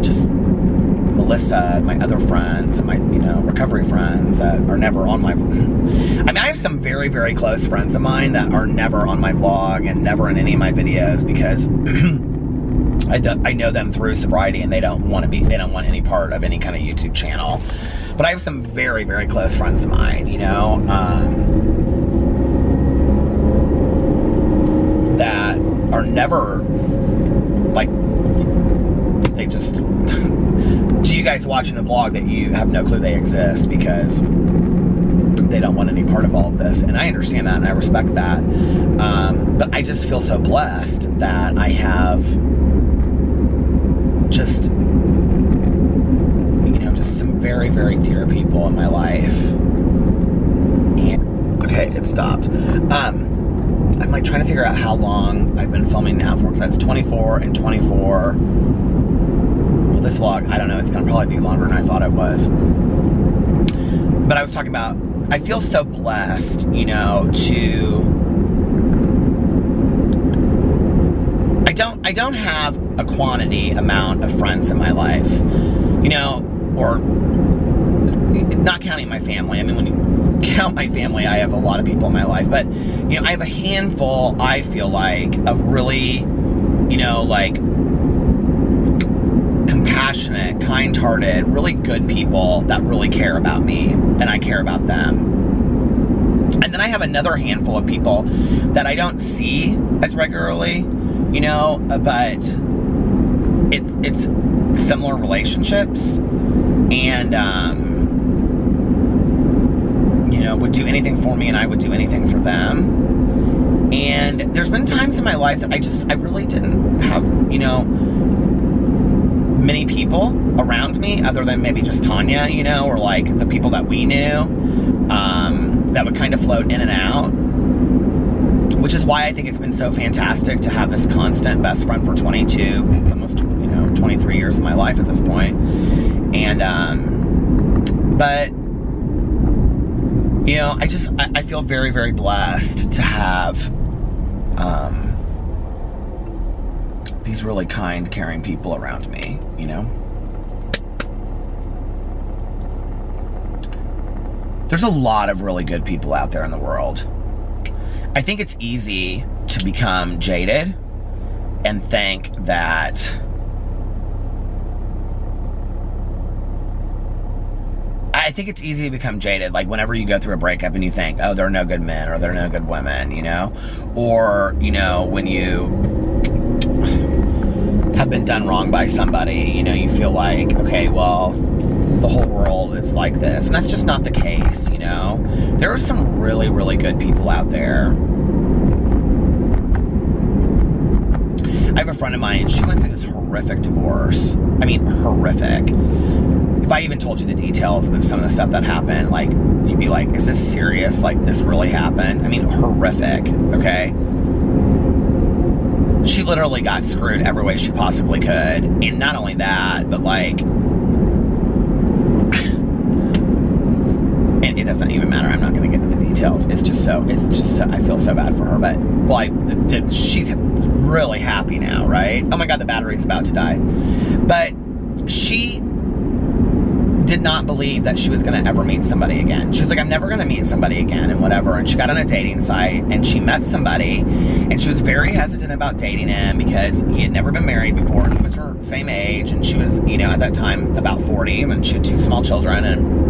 just Melissa, my other friends, and my, you know, recovery friends that are never on my... I mean, I have some very, very close friends of mine that are never on my vlog and never in any of my videos, because I know them through sobriety, and they don't want any part of any kind of YouTube channel. But I have some very, very close friends of mine, you know, that are never, like, they just, to you guys watching the vlog, that you have no clue they exist, because they don't want any part of all of this. And I understand that, and I respect that. But I just feel so blessed that I have just, you know, just some very, very dear people in my life. And, okay, it stopped. I'm like trying to figure out how long I've been filming now for, because that's 24 and 24. Well, this vlog, I don't know, it's gonna probably be longer than I thought it was. But I was talking about, I feel so blessed, you know, I don't have a quantity amount of friends in my life, you know, or not counting my family. I mean, when you count my family, I have a lot of people in my life, but, you know, I have a handful, I feel like, of really, you know, like, compassionate, kind-hearted, really good people that really care about me, and I care about them. And then I have another handful of people that I don't see as regularly, you know, but it's similar relationships, and you know, would do anything for me, and I would do anything for them. And there's been times in my life that I really didn't have, you know, many people around me other than maybe just Tanya, you know, or like the people that we knew, that would kind of float in and out. Which is why I think it's been so fantastic to have this constant best friend for 22, almost, you know, 23 years of my life at this point. And, but, you know, I feel very, very blessed to have, these really kind, caring people around me, you know? There's a lot of really good people out there in the world. I think it's easy to become jaded and think that it's easy to become jaded, like whenever you go through a breakup and you think, oh, there are no good men or there are no good women, you know? Or, you know, when you have been done wrong by somebody, you know, you feel like, okay, well, the whole world is like this. And that's just not the case, you know? There are some really, really good people out there. I have a friend of mine, she went through this horrific divorce. I mean, horrific. If I even told you the details of some of the stuff that happened, like, you'd be like, is this serious? Like, this really happened? I mean, horrific, okay? She literally got screwed every way she possibly could. And not only that, but like, and it doesn't even matter. I'm not going to get into the details. It's just so, I feel so bad for her. But, well, she's really happy now, right? Oh my God, the battery's about to die. But she did not believe that she was going to ever meet somebody again. She was like, I'm never going to meet somebody again and whatever. And she got on a dating site and she met somebody, and she was very hesitant about dating him because he had never been married before, and he was her same age, and she was, you know, at that time about 40, and she had 2 small children. And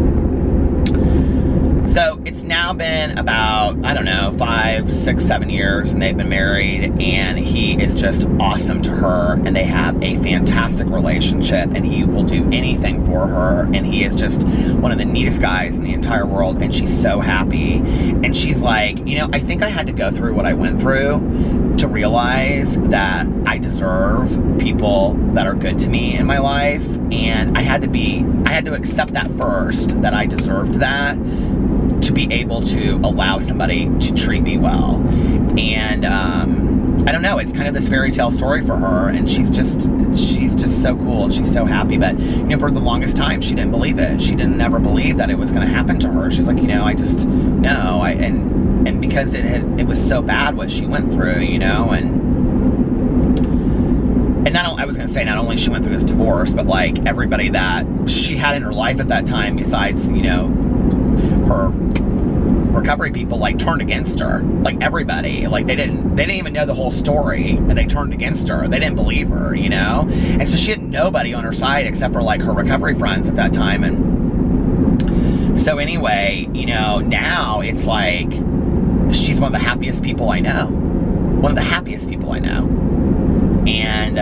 So it's now been about, I don't know, 5, 6, 7 years, and they've been married, and he is just awesome to her, and they have a fantastic relationship, and he will do anything for her, and he is just one of the neatest guys in the entire world, and she's so happy. And she's like, you know, I think I had to go through what I went through to realize that I deserve people that are good to me in my life, and I had to accept that first, that I deserved that, to be able to allow somebody to treat me well. And I don't know, it's kind of this fairy tale story for her, and she's just so cool, and she's so happy. But you know, for the longest time she didn't believe it. She didn't never believe that it was going to happen to her. She's like, you know, I just no, and because it was so bad what she went through, you know, and I was gonna say, not only she went through this divorce, but like everybody that she had in her life at that time, besides, you know, her recovery people, like turned against her. Like everybody, like they didn't even know the whole story, and they turned against her. They didn't believe her, you know? And so she had nobody on her side except for like her recovery friends at that time. And so anyway, you know, now it's like she's one of the happiest people I know. One of the happiest people I know. And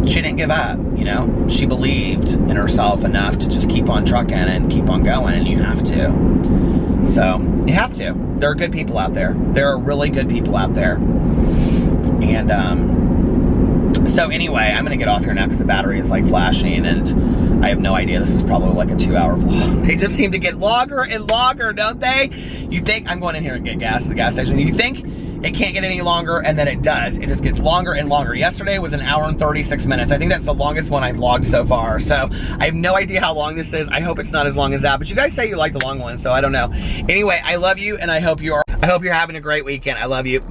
she didn't give up, you know? She believed in herself enough to just keep on trucking and keep on going, and you have to. So, you have to. There are good people out there. There are really good people out there. And, so anyway, I'm gonna get off here now because the battery is like flashing, and I have no idea. This is probably like a 2-hour vlog. They just seem to get longer and longer, don't they? You think, I'm going in here and get gas at the gas station. You think it can't get any longer, and then it does. It just gets longer and longer. Yesterday was 1 hour and 36 minutes. I think that's the longest one I've vlogged so far. So I have no idea how long this is. I hope it's not as long as that. But you guys say you like the long ones, so I don't know. Anyway, I love you, and I hope you're having a great weekend. I love you.